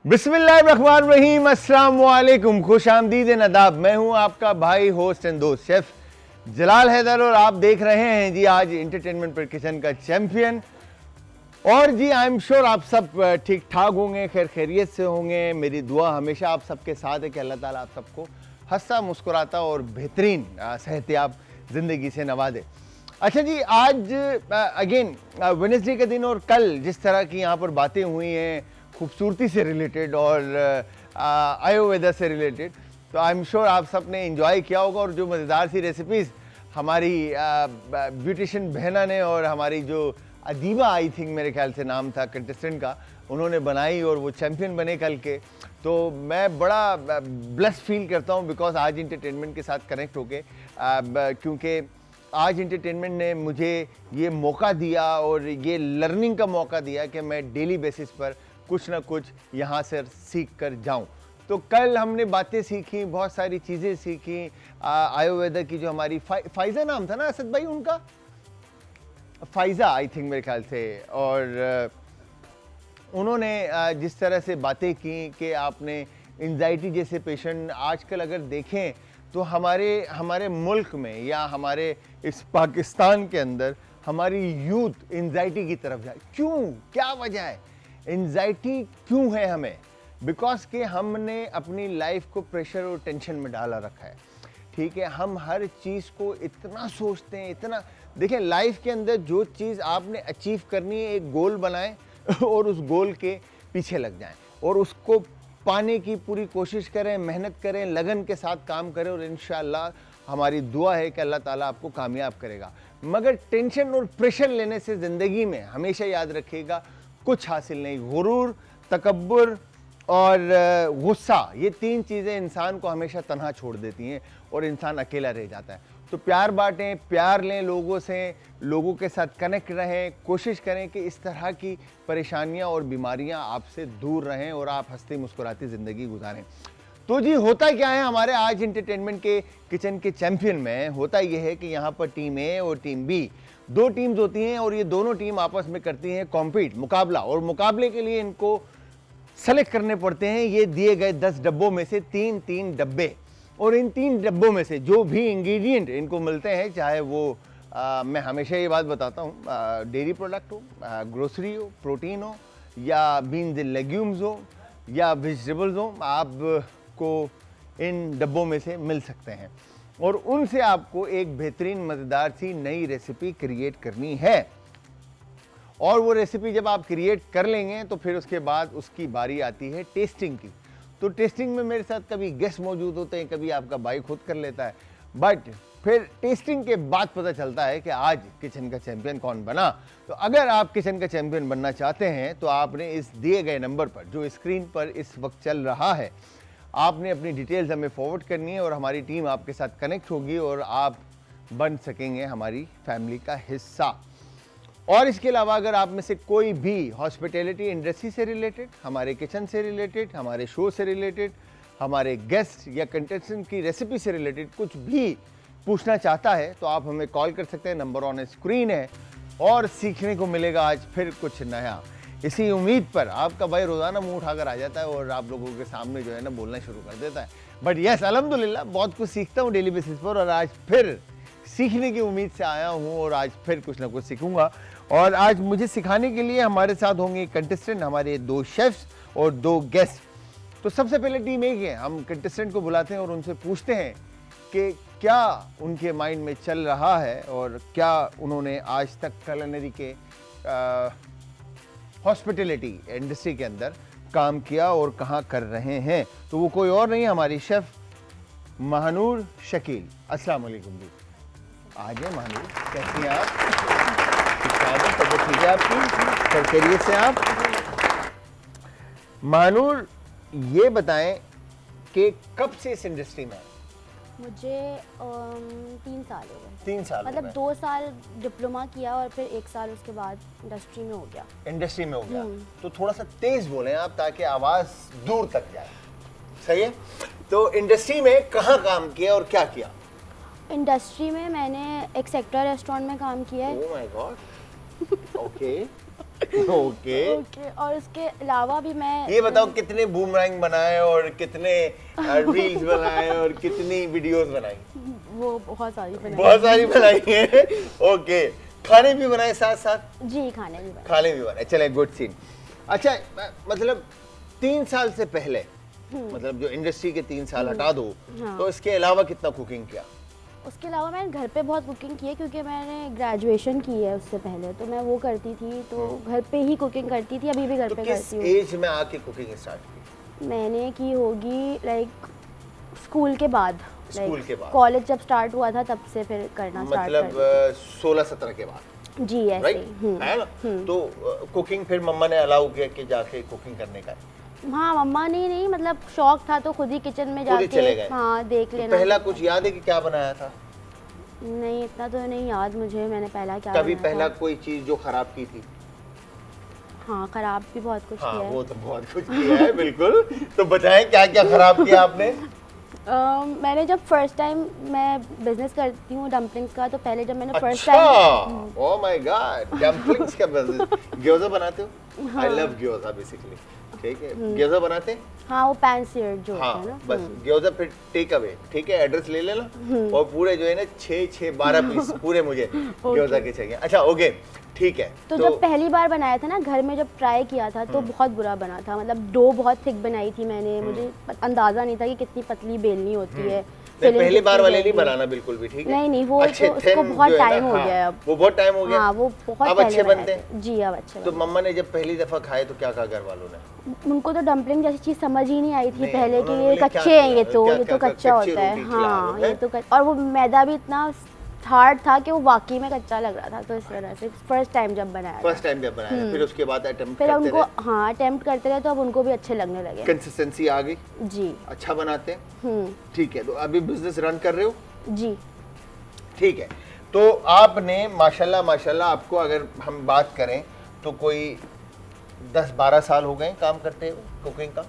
बिस्मिल्लाहिर्रहमानिर्रहीम, अस्सलाम वालेकुम, खुश आमदीद नदाब। मैं हूं आपका भाई, होस्ट एंड दोस्त शेफ जलाल हैदर और आप देख रहे हैं जी आज इंटरटेनमेंट पर किचन का चैंपियन। और जी आई एम श्योर आप सब ठीक ठाक होंगे, खैर खैरियत से होंगे। मेरी दुआ हमेशा आप सबके साथ है कि अल्लाह ताला आप सबको हंसता मुस्कुराता और बेहतरीन सेहतियाब ज़िंदगी से नवाजे। अच्छा जी, आज अगेन वेडनेसडे का दिन और कल जिस तरह की यहाँ पर बातें हुई हैं खूबसूरती से रिलेटेड और आयुर्वेदा से रिलेटेड, तो आई एम श्योर आप सब ने इंजॉय किया होगा। और जो मज़ेदार सी रेसिपीज़ हमारी ब्यूटिशियन बहना ने और हमारी जो अदीबा, आई थिंक मेरे ख्याल से नाम था कंटेस्टेंट का, उन्होंने बनाई और वो चैम्पियन बने कल के, तो मैं बड़ा ब्लेस फील करता हूँ बिकॉज आज इंटरटेनमेंट के साथ कनेक्ट होके, क्योंकि आज इंटरटेनमेंट ने मुझे ये मौका दिया और ये लर्निंग का मौका दिया कि मैं डेली बेसिस पर कुछ ना कुछ यहाँ से सीख कर जाऊँ। तो कल हमने बातें सीखी, बहुत सारी चीज़ें सीखी। आयुर्वेदा की जो हमारी फाइज़ा नाम था ना असद भाई उनका, फाइज़ा आई थिंक मेरे ख्याल से, और उन्होंने जिस तरह से बातें की कि आपने एंजाइटी जैसे पेशेंट आजकल अगर देखें तो हमारे मुल्क में या हमारे इस पाकिस्तान के अंदर हमारी यूथ एंजाइटी की तरफ जाए। क्यों, क्या वजह है एंजाइटी क्यों है हमें? बिकॉज कि हमने अपनी लाइफ को प्रेशर और टेंशन में डाला रखा है। ठीक है, हम हर चीज़ को इतना सोचते हैं, इतना देखिए लाइफ के अंदर जो चीज़ आपने अचीव करनी है, एक गोल बनाएं और उस गोल के पीछे लग जाएं और उसको पाने की पूरी कोशिश करें, मेहनत करें, लगन के साथ काम करें और इंशाअल्लाह हमारी दुआ है कि अल्लाह ताला आपको कामयाब करेगा। मगर टेंशन और प्रेशर लेने से ज़िंदगी में हमेशा याद रखिएगा कुछ हासिल नहीं। गुरूर, तकब्बुर और गुस्सा, ये तीन चीज़ें इंसान को हमेशा तन्हा छोड़ देती हैं और इंसान अकेला रह जाता है। तो प्यार बांटें, प्यार लें लोगों से, लोगों के साथ कनेक्ट रहें, कोशिश करें कि इस तरह की परेशानियां और बीमारियां आपसे दूर रहें और आप हंसती मुस्कुराती ज़िंदगी गुजारें। तो जी होता क्या है हमारे आज इंटरटेनमेंट के किचन के चैम्पियन में, होता यह है कि यहाँ पर टीम ए और टीम बी, दो टीम्स होती हैं और ये दोनों टीम आपस में करती हैं कॉम्पीट, मुकाबला। और मुकाबले के लिए इनको सेलेक्ट करने पड़ते हैं ये दिए गए 10 डब्बों में से 3-3 डब्बे, और इन 3 डब्बों में से जो भी इंग्रेडिएंट इनको मिलते हैं, चाहे वो मैं हमेशा ये बात बताता हूँ, डेयरी प्रोडक्ट हो, ग्रोसरी हो, प्रोटीन हो, या बीन्स एंड लेग्यूम्स हो, या वेजिटेबल्स हो, आपको इन डब्बों में से मिल सकते हैं और उनसे आपको एक बेहतरीन मज़ेदार सी नई रेसिपी क्रिएट करनी है। और वो रेसिपी जब आप क्रिएट कर लेंगे तो फिर उसके बाद उसकी बारी आती है टेस्टिंग की। तो टेस्टिंग में मेरे साथ कभी गेस्ट मौजूद होते हैं, कभी आपका भाई खुद कर लेता है, बट फिर टेस्टिंग के बाद पता चलता है कि आज किचन का चैंपियन कौन बना। तो अगर आप किचन का चैंपियन बनना चाहते हैं तो आपने इस दिए गए नंबर पर जो स्क्रीन पर इस वक्त चल रहा है, आपने अपनी डिटेल्स हमें फॉरवर्ड करनी है और हमारी टीम आपके साथ कनेक्ट होगी और आप बन सकेंगे हमारी फैमिली का हिस्सा। और इसके अलावा अगर आप में से कोई भी हॉस्पिटैलिटी इंडस्ट्री से रिलेटेड, हमारे किचन से रिलेटेड, हमारे शो से रिलेटेड, हमारे गेस्ट या कंटेस्टेंट की रेसिपी से रिलेटेड कुछ भी पूछना चाहता है तो आप हमें कॉल कर सकते हैं, नंबर ऑन स्क्रीन है। और सीखने को मिलेगा आज फिर कुछ नया। इसी उम्मीद पर आपका भाई रोज़ाना मुंह उठाकर आ जाता है और आप लोगों के सामने जो है ना बोलना शुरू कर देता है। बट यस, अल्हम्दुलिल्लाह बहुत कुछ सीखता हूँ डेली बेसिस पर और आज फिर सीखने की उम्मीद से आया हूँ और आज फिर कुछ ना कुछ सीखूंगा। और आज मुझे सिखाने के लिए हमारे साथ होंगे कंटेस्टेंट, हमारे 2 शेफ्स और 2 गेस्ट। तो सबसे पहले टीम एक है, हम कंटेस्टेंट को बुलाते हैं और उनसे पूछते हैं कि क्या उनके माइंड में चल रहा है और क्या उन्होंने आज तक culinary के हॉस्पिटैलिटी इंडस्ट्री के अंदर काम किया और कहाँ कर रहे हैं। तो वो कोई और नहीं, हमारी शेफ महानूर शकील। अस्सलाम वालेकुम जी। आज है महानूर, कैसी हैं आप? तबीयत ठीक है आपकी? खैरियत से आप? महानूर ये बताएं कि कब से इस इंडस्ट्री में? मुझे 3 साल हो गए। 3 साल मतलब 2 साल डिप्लोमा किया और फिर 1 साल उसके बाद इंडस्ट्री में हो गया। इंडस्ट्री में हो गया। तो थोड़ा सा तेज बोलें आप ताकि आवाज़ दूर तक जाए। सही है? तो इंडस्ट्री में कहाँ काम किया और क्या किया? इंडस्ट्री में मैंने एक सेक्टर रेस्टोरेंट में काम किया है। ओह my God. Okay. Okay okay, और उसके अलावा भी मैं ये बताओ कितने बूमरैंग बनाए और कितने रील्स बनाए और कितनी वीडियोस बनाई? वो बहुत सारी बनाई। बहुत सारी बनाई है। ओके, खाने भी बनाए साथ साथ? जी, खाने भी बनाए। खाने भी बनाए, चले गुड सीन। अच्छा, मतलब 3 साल से पहले, मतलब जो इंडस्ट्री के 3 साल हटा दो, हाँ। तो इसके अलावा कितना कुकिंग किया? उसके अलावा मैंने घर पे बहुत कुकिंग की है, क्योंकि मैंने ग्रेजुएशन की है उससे पहले, तो मैं वो करती थी, तो घर पे ही कुकिंग करती थी, अभी भी घर तो पे किस करती हूँ। एज में आके कुकिंग स्टार्ट की? मैंने की होगी लाइक स्कूल के बाद, स्कूल के बाद? कॉलेज जब स्टार्ट हुआ था तब से फिर करना स्टार्ट मतलब कर 16-17 के बाद? जी, ऐसे राइट, ही। है ना? तो कुकिंग फिर मम्मा ने अलाउ किया कि जाके कुकिंग करने का? हाँ, मम्मा ने नहीं, मतलब शौक था तो खुद ही किचन में खुद ही जाके चले गए? हाँ देख तो लेना। पहला कुछ याद है कि क्या बनाया था? नहीं, इतना तो नहीं याद मुझे, मैंने पहला क्या कभी बनाया पहला था। कोई चीज जो खराब की थी? हाँ, खराब भी बहुत कुछ हाँ, किया है। वो तो बहुत कुछ किया है बिल्कुल। तो बताएं क्या क्या खराब किया आपने? मैंने जब फर्स्ट टाइम, मैं बिजनेस करती हूँ डम्पलिंग्स का, तो पहले जब मैंने फर्स्ट अच्छा, time oh my god, dumplings का बिजनेस। गयोजा बनाते हो? I love gyoza basically. ठीक है, गयोजा बनाते हैं? हाँ, वो पैन सीयर्ड जो होता हाँ, है ना। बस गयोजा फिर टेक अवे, ठीक है, एड्रेस ले लेना और पूरे जो है ना 6-12 पीस पूरे मुझे गयोजा के चाहिए। अच्छा, ओके, ठीक है। तो जब पहली बार बनाया था ना घर में, जब ट्राई किया था तो बहुत बुरा बना था, मतलब डो बहुत थिक बनाई थी मैंने, मुझे अंदाजा नहीं था कि कितनी पतली बेलनी होती है। नहीं, पहली बार वाले नहीं बनाना बिल्कुल भी, ठीक है? नहीं, वो अच्छे तो उसको thin बहुत जो है ना, टाइम हो हाँ, गया है अब। वो बहुत टाइम हो गया। हाँ, वो बहुत अब पहले अच्छे बनाए बनते थे। हैं? जी, अब अच्छे तो बनते मम्मा ने जब पहली दफा खाए तो क्या कहा घर वालों ने? हैं। उनको तो डम्पलिंग जैसी चीज समझ ही नहीं आई थी नहीं, पहले कि उन्होंने ये बोले क्या कच्चे हैं, ये खिलाया? तो क्या- ये तो क्या- कच्चा कच्ची होता है। रोटी खिला हाँ, दो, ये तो और वो मैदा भी इतना हार्ड था कि वो वाकई में कच्चा लग रहा था, तो इस वजह से फर्स्ट टाइम जब बनाया था। फर्स्ट टाइम जब बनाया, फिर उसके बाद अटेम्प्ट फिर करते उनको रहे, हाँ अटेम्प्ट करते रहे, तो अब उनको भी अच्छे लगने लगे। कंसिस्टेंसी आ गई, जी। अच्छा बनाते हैं, ठीक है। तो अभी बिजनेस रन कर रहे हो? जी। ठीक है। तो आपने माशाल्लाह माशाल्लाह, आपको अगर हम बात करें तो कोई 10-12 साल हो गए काम करते हुए कुकिंग का?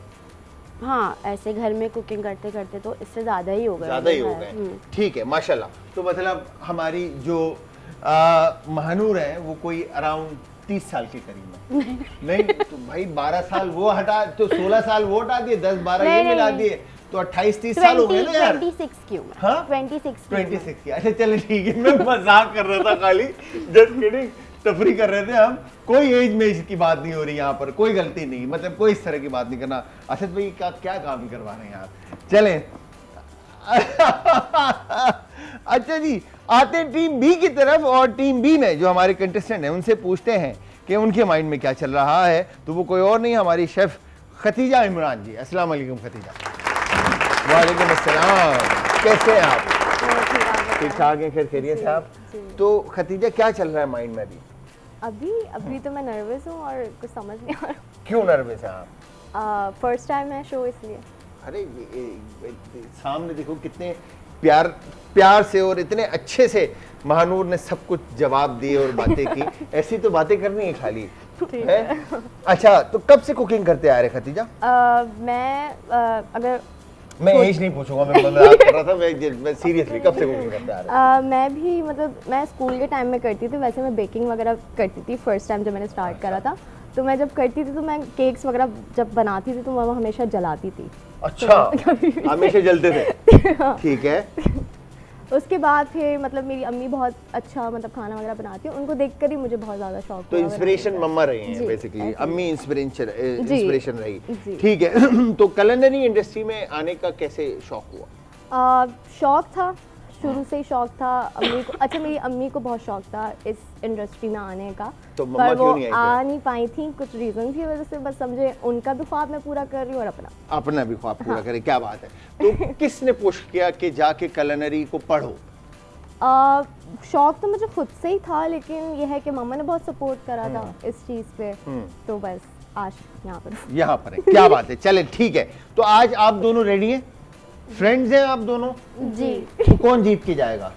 हाँ, ऐसे घर में कुकिंग करते करते तो इससे ज़्यादा ही हो गए। ज़्यादा ही हो गए, ठीक है, माशाल्लाह। तो मतलब हमारी जो महानूर है वो कोई अराउंड 30 साल के करीब है। नहीं तो भाई 12 साल वो हटा, तो 16 साल वो हटा दिए, 10-12 ये मिला दिए, तो 28-30 साल हो गए ना यार। 26 क्यों? हाँ? 26 की। अच्छा चले ठीक है, मैं मजाक कर रहा था खाली, जस्ट किडिंग, तफरी कर रहे थे हम। कोई एज में इसकी बात नहीं हो रही यहाँ पर, कोई गलती नहीं, मतलब कोई इस तरह की बात नहीं करना। असद भाई का क्या काम करवा रहे हैं आप? चलें अच्छा जी, आते हैं टीम बी की तरफ, और टीम बी में जो हमारे कंटेस्टेंट हैं उनसे पूछते हैं कि उनके माइंड में क्या चल रहा है। तो वो कोई और नहीं, हमारी शेफ खतीजा इमरान जी। अस्सलाम वालेकुम खतीजा। वालेकुम अस्सलाम, कैसे हैं आप? ठीक ठाक हैं, खैर खैरियत से आप? तो खतीजा क्या चल रहा है माइंड में अभी? अभी तो मैं नर्वस हूँ और कुछ समझ नहीं आ रहा। क्यों नर्वस हैं आप? फर्स्ट टाइम है शो, इसलिए। अरे सामने देखो कितने प्यार से और इतने अच्छे से महानूर ने सब कुछ जवाब दिए और बातें की। ऐसी तो बातें करनी है खाली है? अच्छा, तो कब से कुकिंग करते आ रहे खतीजा? मैं एज नहीं पूछूंगा, मैं मजाक कर रहा था, मैं सीरियसली कब से कुकिंग करते आ रहे? मैं भी मतलब मैं स्कूल के टाइम में करती थी, वैसे मैं बेकिंग वगैरह करती थी फर्स्ट टाइम जब मैंने स्टार्ट करा था। तो मैं जब करती थी तो मैं केक्स वगैरह जब बनाती थी तो मैं हमेशा जलाती थी। अच्छा, हमेशा जलते थे, ठीक है। उसके बाद फिर मतलब मेरी अम्मी बहुत अच्छा मतलब खाना वगैरह बनाती है, उनको देखकर ही मुझे बहुत ज़्यादा शौक तो हुआ इंस्पिरेशन बनाने का। मम्मा रही हैं जी, बेसिकली, ऐसे ही। अम्मी इंस्पिरेशन रही, जी। ठीक है। तो culinary इंडस्ट्री में आने का कैसे शौक हुआ? शौक था, शुरू से ही शौक था अम्मी को। अच्छा, मेरी अम्मी को बहुत शौक था इस इंडस्ट्री में आने का, तो मम्मा पर वो क्यों नहीं आई आ फिर? नहीं पाई थी, कुछ रीजन की वजह से। बस समझे उनका भी ख्वाब मैं पूरा कर रही हूँ और अपना भी ख्वाब पूरा करे, क्या बात है। तो किसने पुश किया कि जाके culinary को पढ़ो? शौक तो मुझे खुद से ही था, लेकिन यह है कि मम्मा ने बहुत सपोर्ट करा था इस चीज़ पे, तो बस आज यहाँ पर है, क्या बात है। चले ठीक है, तो आज आप दोनों रेडी हैं? फ्रेंड्स हैं आप दोनों? जी। तो कौन जीत के जाएगा?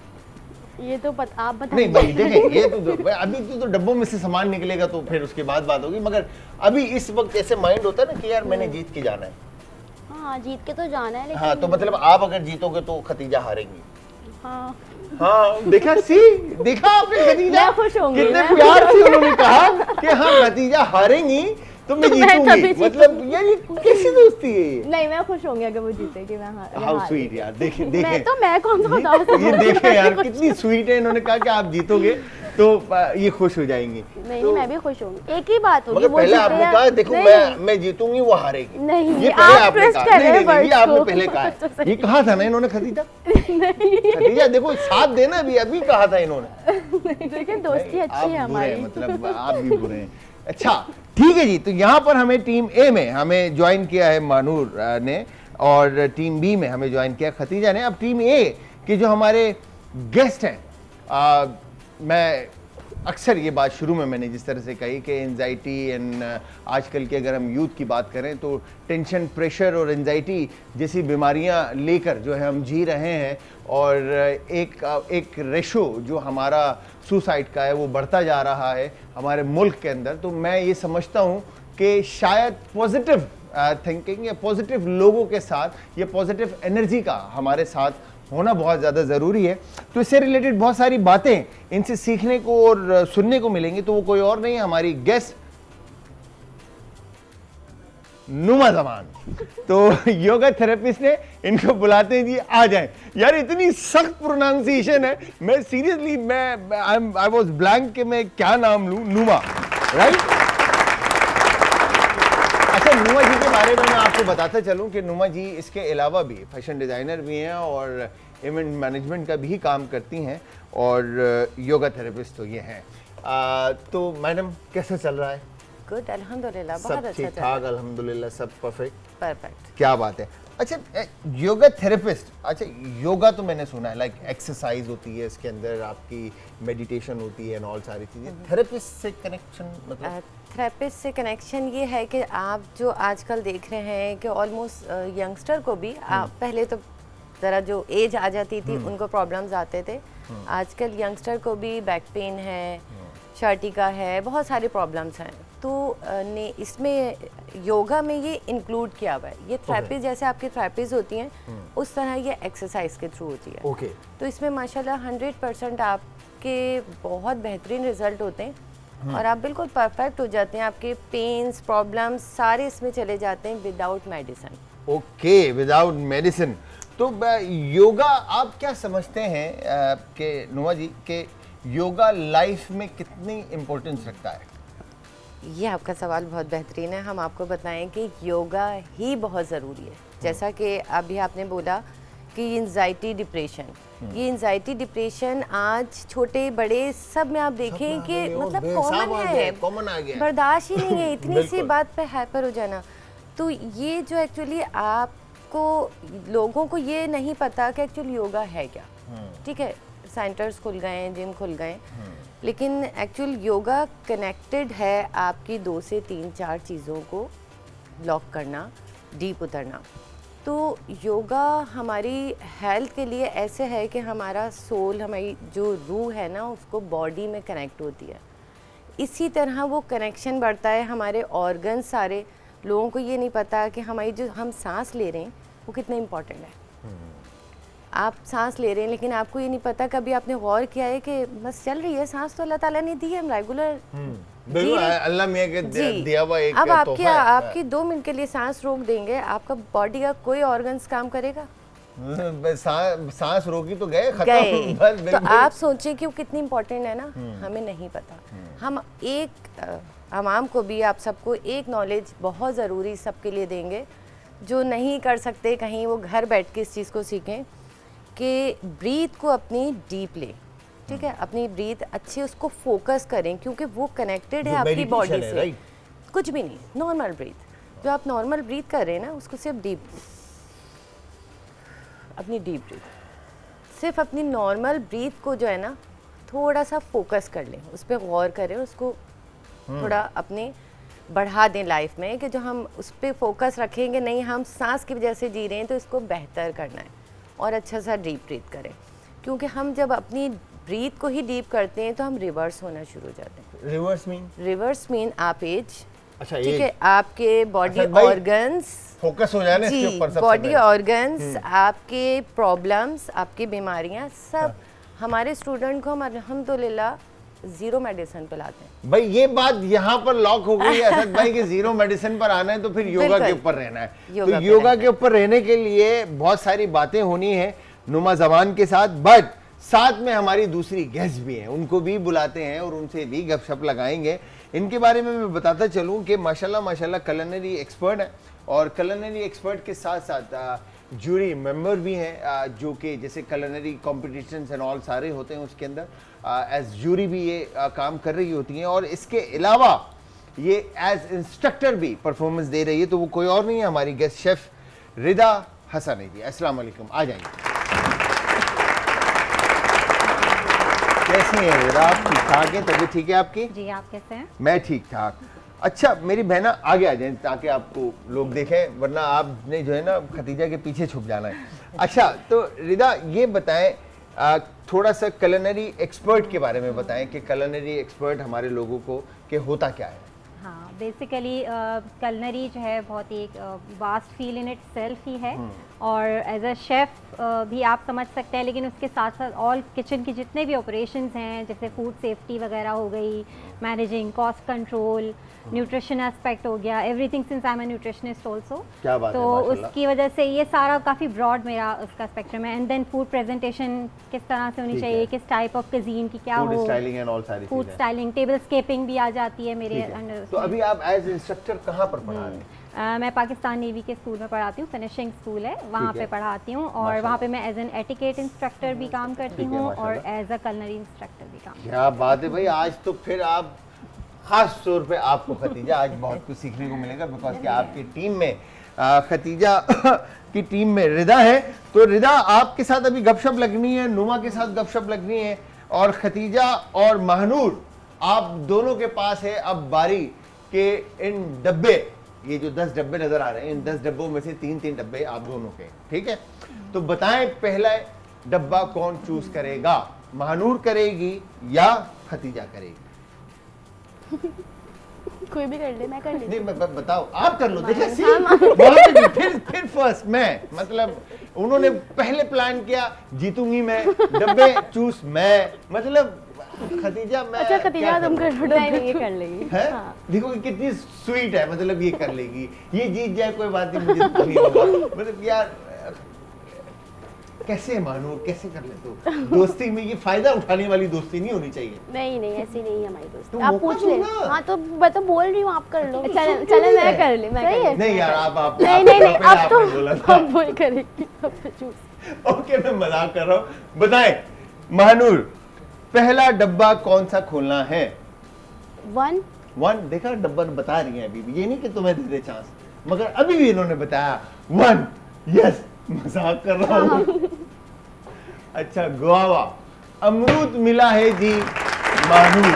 ये तो आप नहीं बताइए। भाई देखें, ये तो अभी तो डब्बों में से सामान निकलेगा तो फिर उसके बाद बात होगी, मगर अभी इस वक्त ऐसे माइंड होता है ना कि यार मैंने जीत के जाना है। हाँ, जीत के तो जाना है, लेकिन हाँ, तो मतलब आप अगर जीतोगे तो खतीजा हारेंगी। हाँ, हाँ, देखा आपने खतीजा, मैं खुश होंगी, कितने मैं। प्यार से उन्होंने कहा कि हाँ खतीजा हारेंगी तो मैं मैं जीतूंगी, तभी जीतूंगी। मतलब यार ये कैसी दोस्ती है ये? नहीं, मैं खुश होंगी अगर वो जीते कि मैं हाउ स्वीट यार, देखें देखें मैं कौन सा बता सकती ये हूँ? देखें यार कितनी स्वीट है, इन्होंने कहा कि आप जीतोगे तो ये खुश हो जाएंगी। नहीं तो, मैं भी खुश होंगी, एक ही बात होगी, मगर वो पहले जीते आपने या- कहा देखो नहीं, मैं जीतूंगी वो हारेगी, नहीं, ये आप पहले आपने twist कहा, कर रहे हैं नहीं, ये words आपने को। पहले कहा तो है, सही। ये कहा था ना इन्होंने खतीजा, खतीजा देखो साथ देना भी अभी कहा था इन्होंने। लेकिन दोस्ती आप अच्छी है बुरे हैं, हमारी। मतलब आप भी बुरे हैं। अच्छा ठीक है जी, तो यहाँ पर हमें टीम ए में हमें ज्वाइन किया है मानूर ने, और टीम बी में हमें ज्वाइन किया खतीजा ने। अब टीम ए के जो हमारे गेस्ट हैं, मैं अक्सर ये बात शुरू में मैंने जिस तरह से कही कि एंजाइटी एंड आजकल की अगर हम यूथ की बात करें तो टेंशन, प्रेशर और एंजाइटी जैसी बीमारियां लेकर जो है हम जी रहे हैं, और एक रेशो जो हमारा सुसाइड का है वो बढ़ता जा रहा है हमारे मुल्क के अंदर। तो मैं ये समझता हूँ कि शायद पॉजिटिव थिंकिंग या पॉजिटिव लोगों के साथ या पॉजिटिव एनर्जी का हमारे साथ होना बहुत ज़्यादा ज़रूरी है। तो इससे रिलेटेड बहुत सारी बातें इनसे सीखने को और सुनने को मिलेंगी। तो वो कोई और नहीं, हमारी गेस्ट नुमा जमान, तो योगा थेरेपिस्ट ने, इनको बुलाते हैं जी, आ जाएं। यार इतनी सख्त प्रोनाउंसिएशन है, मैं सीरियसली आई वाज ब्लैंक कि मैं क्या नाम लूं, नुमा, राइट? अच्छा, नुमा जी के बारे में मैं आपको बताता चलूं कि नुमा जी इसके अलावा भी फैशन डिज़ाइनर भी हैं और इवेंट मैनेजमेंट का भी काम करती हैं, और योगा थेरेपिस्ट तो ये हैं। तो मैडम कैसा चल रहा है? गुड, अल्हम्दुलिल्लाह, बहुत सब अच्छा ठीक चल रहा ठाक, अल्हम्दुलिल्लाह, सब परफेक्ट, परफेक्ट। क्या बात है। अच्छा योगा थेरेपिस्ट, अच्छा योगा तो मैंने सुना है लाइक एक्सरसाइज होती है, इसके अंदर आपकी मेडिटेशन होती है एंड ऑल सारी चीज़ें, थेरेपिस्ट से कनेक्शन मतलब? थेरेपिस्ट से कनेक्शन ये है कि आप जो आजकल देख रहे हैं कि ऑलमोस्ट यंगस्टर को भी पहले तो ज़रा जो एज आ जाती थी उनको प्रॉब्लम्स आते थे, आजकल यंगस्टर को भी बैक पेन है, शर्टिका है, बहुत सारी प्रॉब्लम्स हैं। तो ने इसमें योगा में ये इंक्लूड किया हुआ है। ये थेरेपी जैसे आपकी थेरेपीज होती हैं उस तरह ये एक्सरसाइज के थ्रू होती है। ओके। तो इसमें माशाल्लाह 100% आपके बहुत बेहतरीन रिजल्ट होते हैं और आप बिल्कुल परफेक्ट हो जाते हैं। आपके पेन्स, प्रॉब्लम्स सारे इसमें चले जाते हैं without medicine. Okay, without medicine. तो योगा आप क्या समझते हैं कि नुमा जी के योगा लाइफ में कितनी इम्पोर्टेंस रखता है? ये आपका सवाल बहुत बेहतरीन है। हम आपको बताएं कि योगा ही बहुत ज़रूरी है। जैसा कि अभी आपने बोला कि एंजाइटी डिप्रेशन, ये एंजाइटी डिप्रेशन आज छोटे बड़े सब में आप देखें कि मतलब कॉमन आ गया, बर्दाश्त ही नहीं है इतनी सी बात पे हाइपर हो जाना। तो ये जो एक्चुअली आपको लोगों को ये नहीं पता कि एक्चुअली योगा है क्या। ठीक है, सेंटर्स खुल गए हैं, जिम खुल गए, लेकिन एक्चुअल योगा कनेक्टेड है आपकी 2 से 3-4 चीज़ों को ब्लॉक करना, डीप उतरना। तो योगा हमारी हेल्थ के लिए ऐसे है कि हमारा सोल, हमारी जो रूह है ना, उसको बॉडी में कनेक्ट होती है। इसी तरह वो कनेक्शन बढ़ता है हमारे ऑर्गन सारे। लोगों को ये नहीं पता कि हमारी जो हम सांस ले रहे हैं वो कितना इम्पोर्टेंट है। आप सांस ले रहे हैं लेकिन आपको ये नहीं पता, कभी आपने गौर किया है कि बस चल रही है सांस, तो अल्लाह ताला ने दी है, हम रेगुलर बिल्कुल अल्लाह मियां के दिया हुआ एक अब तोहफा है। आपकी 2 मिनट के लिए सांस रोक देंगे, आपका बॉडी का कोई ऑर्गन्स काम करेगा? सांस रोकी तो गए, खत्म। गए। बस तो बिल्कुल। आप सोचें कि वो कितनी इम्पोर्टेंट है ना, हमें नहीं पता। हम एक आवाम को भी, आप सबको एक नॉलेज बहुत ज़रूरी सबके लिए देंगे, जो नहीं कर सकते कहीं, वो घर बैठ के इस चीज़ को सीखें कि ब्रीथ को अपनी डीप लें। ठीक है, अपनी ब्रीथ अच्छी उसको फोकस करें, क्योंकि वो कनेक्टेड है आपकी बॉडी से। कुछ भी नहीं, नॉर्मल ब्रीथ, जो आप नॉर्मल ब्रीथ कर रहे हैं ना, उसको सिर्फ डीप, अपनी डीप ब्रीथ, सिर्फ अपनी नॉर्मल ब्रीथ को जो है ना थोड़ा सा फोकस कर लें, उस पर गौर करें, उसको थोड़ा अपने बढ़ा दें लाइफ में, कि जो हम उस पर फोकस रखेंगे, नहीं हम सांस की वजह से जी रहे हैं तो इसको बेहतर करना है और अच्छा सा डीप ब्रीथ करें। क्योंकि हम जब अपनी ब्रीथ को ही डीप करते हैं तो हम रिवर्स होना शुरू हो जाते हैं। रिवर्स मीन आप एज, अच्छा, ठीक है, आपके बॉडी ऑर्गन्स फोकस हो जाए ना इसके ऊपर, सबसे बॉडी ऑर्गन्स, आपके प्रॉब्लम्स, आपकी बीमारियां, सब हमारे स्टूडेंट को हम अल्हम्दुलिल्लाह जीरो मेडिसिन पिलाते हैं। भाई ये बात यहाँ पर लॉक हो गई है असद भाई कि जीरो मेडिसिन पर आना है तो फिर योगा के बिल्कुल। ऊपर रहना है। योगा तो पे योगा रहना के ऊपर रहने के लिए बहुत सारी बातें होनी है नुमा जबान के साथ, बट साथ में हमारी दूसरी गेस्ट भी हैं, उनको भी बुलाते हैं और उनसे भी गपशप लगाएंगे। इनके बारे में मैं बताता चलूं कि माशाल्लाह माशाल्लाह कुलिनरी एक्सपर्ट है और कुलिनरी एक्सपर्ट के साथ साथ जूरी मेंबर भी हैं, जो कि जैसे कुलिनरी कॉम्पिटिशन्स एंड ऑल सारे होते हैं उसके अंदर एज जूरी भी ये काम कर रही होती हैं और इसके अलावा ये एज इंस्ट्रक्टर भी परफॉर्मेंस दे रही है। तो वो कोई और नहीं है, हमारी गेस्ट शेफ रिदा हसन है जी। अस्सलाम वालेकुम, आ जाएंगे। कैसी हैं रिदा आप? ठीक ठाक हैं? तबीयत ठीक है आपकी? जी, आप कैसे हैं? मैं ठीक ठाक। अच्छा मेरी बहना आगे आ जाए ताकि आपको लोग देखें, वरना आपने जो है ना खतीजा के पीछे छुप जाना है। अच्छा तो रिदा ये बताएं, थोड़ा सा कुलिनरी एक्सपर्ट के बारे में बताएं कि कुलिनरी एक्सपर्ट हमारे लोगों को कि होता क्या है। हाँ, बेसिकली कुलिनरी जो है बहुत ही vast field in itself ही है और एज अ शेफ़ भी आप समझ सकते हैं, लेकिन उसके साथ साथ ऑल किचन के जितने भी ऑपरेशंस हैं जैसे फूड सेफ्टी वगैरह हो गई, managing cost control, nutrition aspect हो गया, everything since I am a nutritionist also. क्या बात है, तो माशाल्लाह। उसकी वजह से ये सारा काफ़ी ब्रॉड मेरा उसका स्पेक्ट्रम है। एंड देन फूड प्रेजेंटेशन किस तरह से होनी ठीक चाहिए, है। किस टाइप ऑफ कजीन की क्या फूड हो, स्टाइलिंग एंड ऑल सारी फूड चीजें। स्टाइलिंग, टेबल स्केपिंग भी आ जाती है मेरे ठीक है। अंडर। तो अभी आप एज इंस्ट्रक्टर कहाँ पर पढ़ा रहे हैं? मैं पाकिस्तान नेवी के स्कूल में पढ़ाती हूँ, फिनिशिंग स्कूल है वहाँ ठीक है। पे पढ़ाती हूँ और माशाल्लाह। वहाँ पे मैं एज एन एटिकेट इंस्ट्रक्टर भी काम करती ठीक है, हूँ और माशाल्लाह। एज अ कलनरी इंस्ट्रक्टर भी काम। क्या बात है भाई, आज तो फिर आप खास तौर पे आपको खतीजा आज बहुत कुछ सीखने को मिलेगा बिकॉज कि आपकी टीम में खतीजा की टीम में रिदा है। तो रिदा आपके साथ अभी गपशप लगनी है, नुमा के साथ गपशप लगनी है और खतीजा और महनूर आप दोनों के पास है अब बारी के इन डब्बे, ये जो 10 डब्बे नजर आ रहे हैं इन 10 डब्बों में से 3-3 डब्बे आप दोनों के, ठीक है। तो बताएं पहला डब्बा कौन चूज करेगा, महनूर करेगी या खतीजा करेगी? कोई भी कर ले, मैं कर लेती नहीं बताओ, आप कर लो। देखिए हाँ, फिर फर्स्ट मैं, मतलब उन्होंने पहले प्लान किया जीतूंगी मैं, डब्बे चूज मैं, मतलब खतीजा मैं। अच्छा खतीजा तुम कर लो। नहीं नहीं, ये कर लेगी। है हाँ। देखो कि कितनी स्वीट है, मतलब ये कर लेगी, ये जीत जाए कोई बात नहीं, मुझे दुख नहीं होगा। मतलब यार कैसे मानो, कैसे कर ले तू? दोस्ती में ये फायदा उठाने वाली दोस्ती नहीं होनी चाहिए। नहीं नहीं ऐसी नहीं है हमारी दोस्ती। तुम आप मौका पूछ दो ले। ना। हाँ तो मैं तो बोल रही हूँ, आप कर लो। चले चले मैं कर ली, मैं सही कर है। ली। नहीं यार आप नहीं नहीं नहीं, पहले अब तो आपने बोला था। अब बोल करेगी, अब तो चूज। ओके मैं मजाक कर रहा हूँ। बताएं महानूर पहला डब्बा कौन सा खोलना है? 1 देखा डब्बा बता रही है अभी भी, ये नहीं कि तुम्हें दे दे चांस, मगर अभी भी इन्होंने बताया 1। यस, मजाक कर रहा हूँ। अच्छा गुआवा, अमरूद मिला है जी महानूर,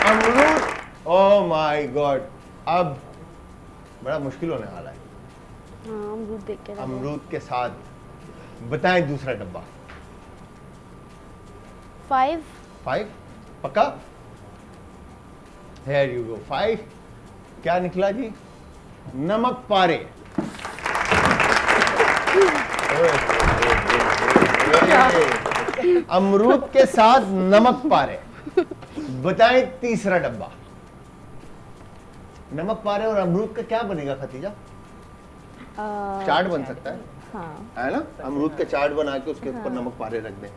अमरूद। ओ माय गॉड, अब बड़ा मुश्किल होने वाला है। हाँ अमरूद देख के लगा। अमरूद के साथ बताएं दूसरा डब्बा। 5 पक्का? Here you go 5। क्या निकला जी? नमक पारे। अमरूद के साथ नमक पारे। बताएं तीसरा डब्बा। नमक पारे और अमरूद का क्या बनेगा खतीजा? चाट बन सकता है, हाँ। है ना? अमरूद का चाट बना के उसके ऊपर नमक पारे रख दें,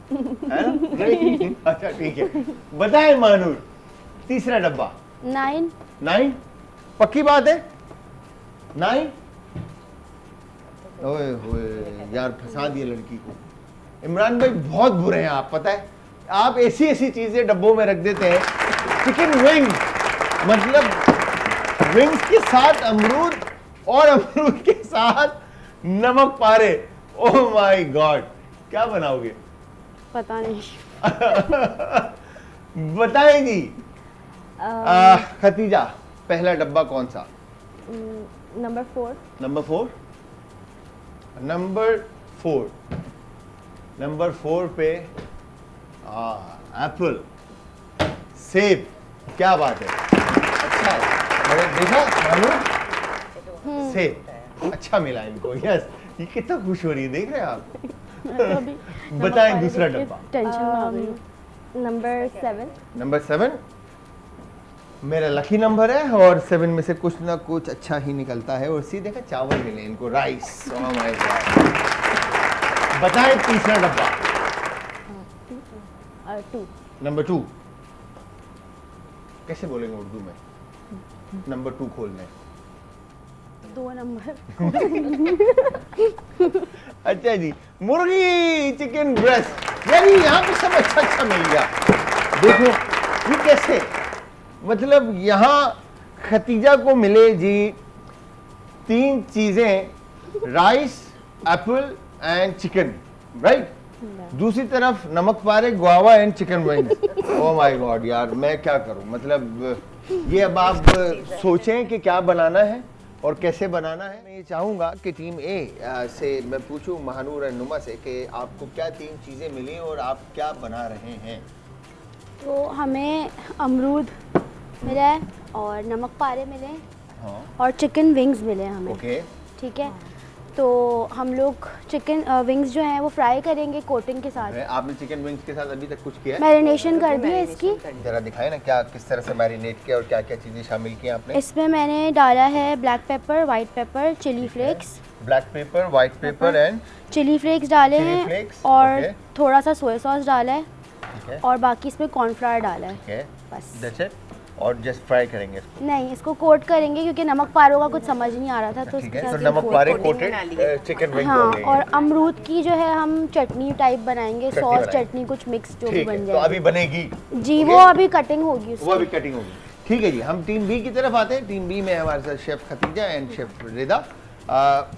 है ना? अच्छा ठीक है, बताएं मानूर तीसरा डब्बा। 9 पक्की बात है 9? ओए होए यार फंसा दिए लड़की को। इमरान भाई बहुत बुरे हैं आप, पता है आप ऐसी ऐसी चीजें डब्बों में रख देते हैं। चिकन विंग, मतलब विंग्स के साथ अमरूद और अमरूद के साथ नमक पारे। ओह माय गॉड, क्या बनाओगे? पता नहीं। बताएं जी। खतीजा पहला डब्बा कौन सा? नंबर 4। नंबर 4। नंबर 4 पे एप्पल, सेब। क्या बात है, अच्छा है। मैंने देखा मालूम, सेब अच्छा मिला इनको। यस, ये कितना खुश हो रही है, देख रहे हैं आप? मैं तो अभी बताएं दूसरा डब्बा। टेंशन में आ गई हूँ। नंबर 7। नंबर 7 मेरा लकी नंबर है और 7 में से कुछ ना कुछ अच्छा ही निकलता है। और सी देखा चावल मिले इनको, राइस। Oh my God. बताएं तीसरा डब्बा। 2। नंबर 2 कैसे बोलेंगे उर्दू में? नंबर 2 खोलने। 2 नंबर। अच्छा जी, मुर्गी चिकन ब्रेस्ट, यानी यहाँ पे सब अच्छा अच्छा मिल गया। देखो ये कैसे, मतलब यहाँ खतीजा को मिले जी 3 चीजें, rice, Apple and chicken, right. दूसरी तरफ नमक पारे, guava and chicken wings. Oh my God यार, मैं क्या करूं, मतलब ये अब आप सोचें कि क्या बनाना है और कैसे बनाना है। मैं ये चाहूंगा कि टीम ए से मैं पूछूं महानूर और नुमा से कि आपको क्या 3 चीजें मिली और आप क्या बना रहे हैं। तो हमें अमरूद मिला है और नमक पारे मिले हैं हाँ और चिकन विंग्स मिले हैं हमें। ओके। ठीक है, तो हम लोग चिकन विंग्स जो हैं वो फ्राई करेंगे कोटिंग के साथ। आपने चिकन विंग्स के साथ अभी तक कुछ किया है? मैरिनेशन कर दी है इसकी। जरा दिखाए ना क्या किस तरह से मैरिनेट किया और क्या क्या चीजें शामिल की आपने। इसमें मैंने डाला है black pepper, white pepper, chilli flakes, black pepper, white pepper and chilli flakes डाले चिली हैं फ्लेक्स, और ओके। थोड़ा सा सोया सॉस डाला है ठीक है, और बाकी इसमें कॉर्नफ्लावर डाला है। ओके, बस। That's it. और जस्ट फ्राई करेंगे इसको। नहीं, इसको कोट करेंगे क्योंकि नमक पारों का कुछ समझ नहीं आ रहा था तो ठीक उसके है, साथ तो ये नमक कोट- पारे कोटिंग कोटेड बना लिए। चिकन विंग हाँ, बनेंगे। और अमरूद की जो है हम चटनी टाइप बनाएंगे, चटनी सॉस बनाएंगे। चटनी कुछ मिक्स जो भी ठीक बन है, तो अभी जाएगी बनेगी जी, वो ओके? अभी कटिंग होगी वो उसकी। अभी कटिंग होगी। ठीक है जी, हम टीम बी की तरफ आते हैं। टीम बी में हमारे साथ शेफ खतीजा एंड शेफ रिदा।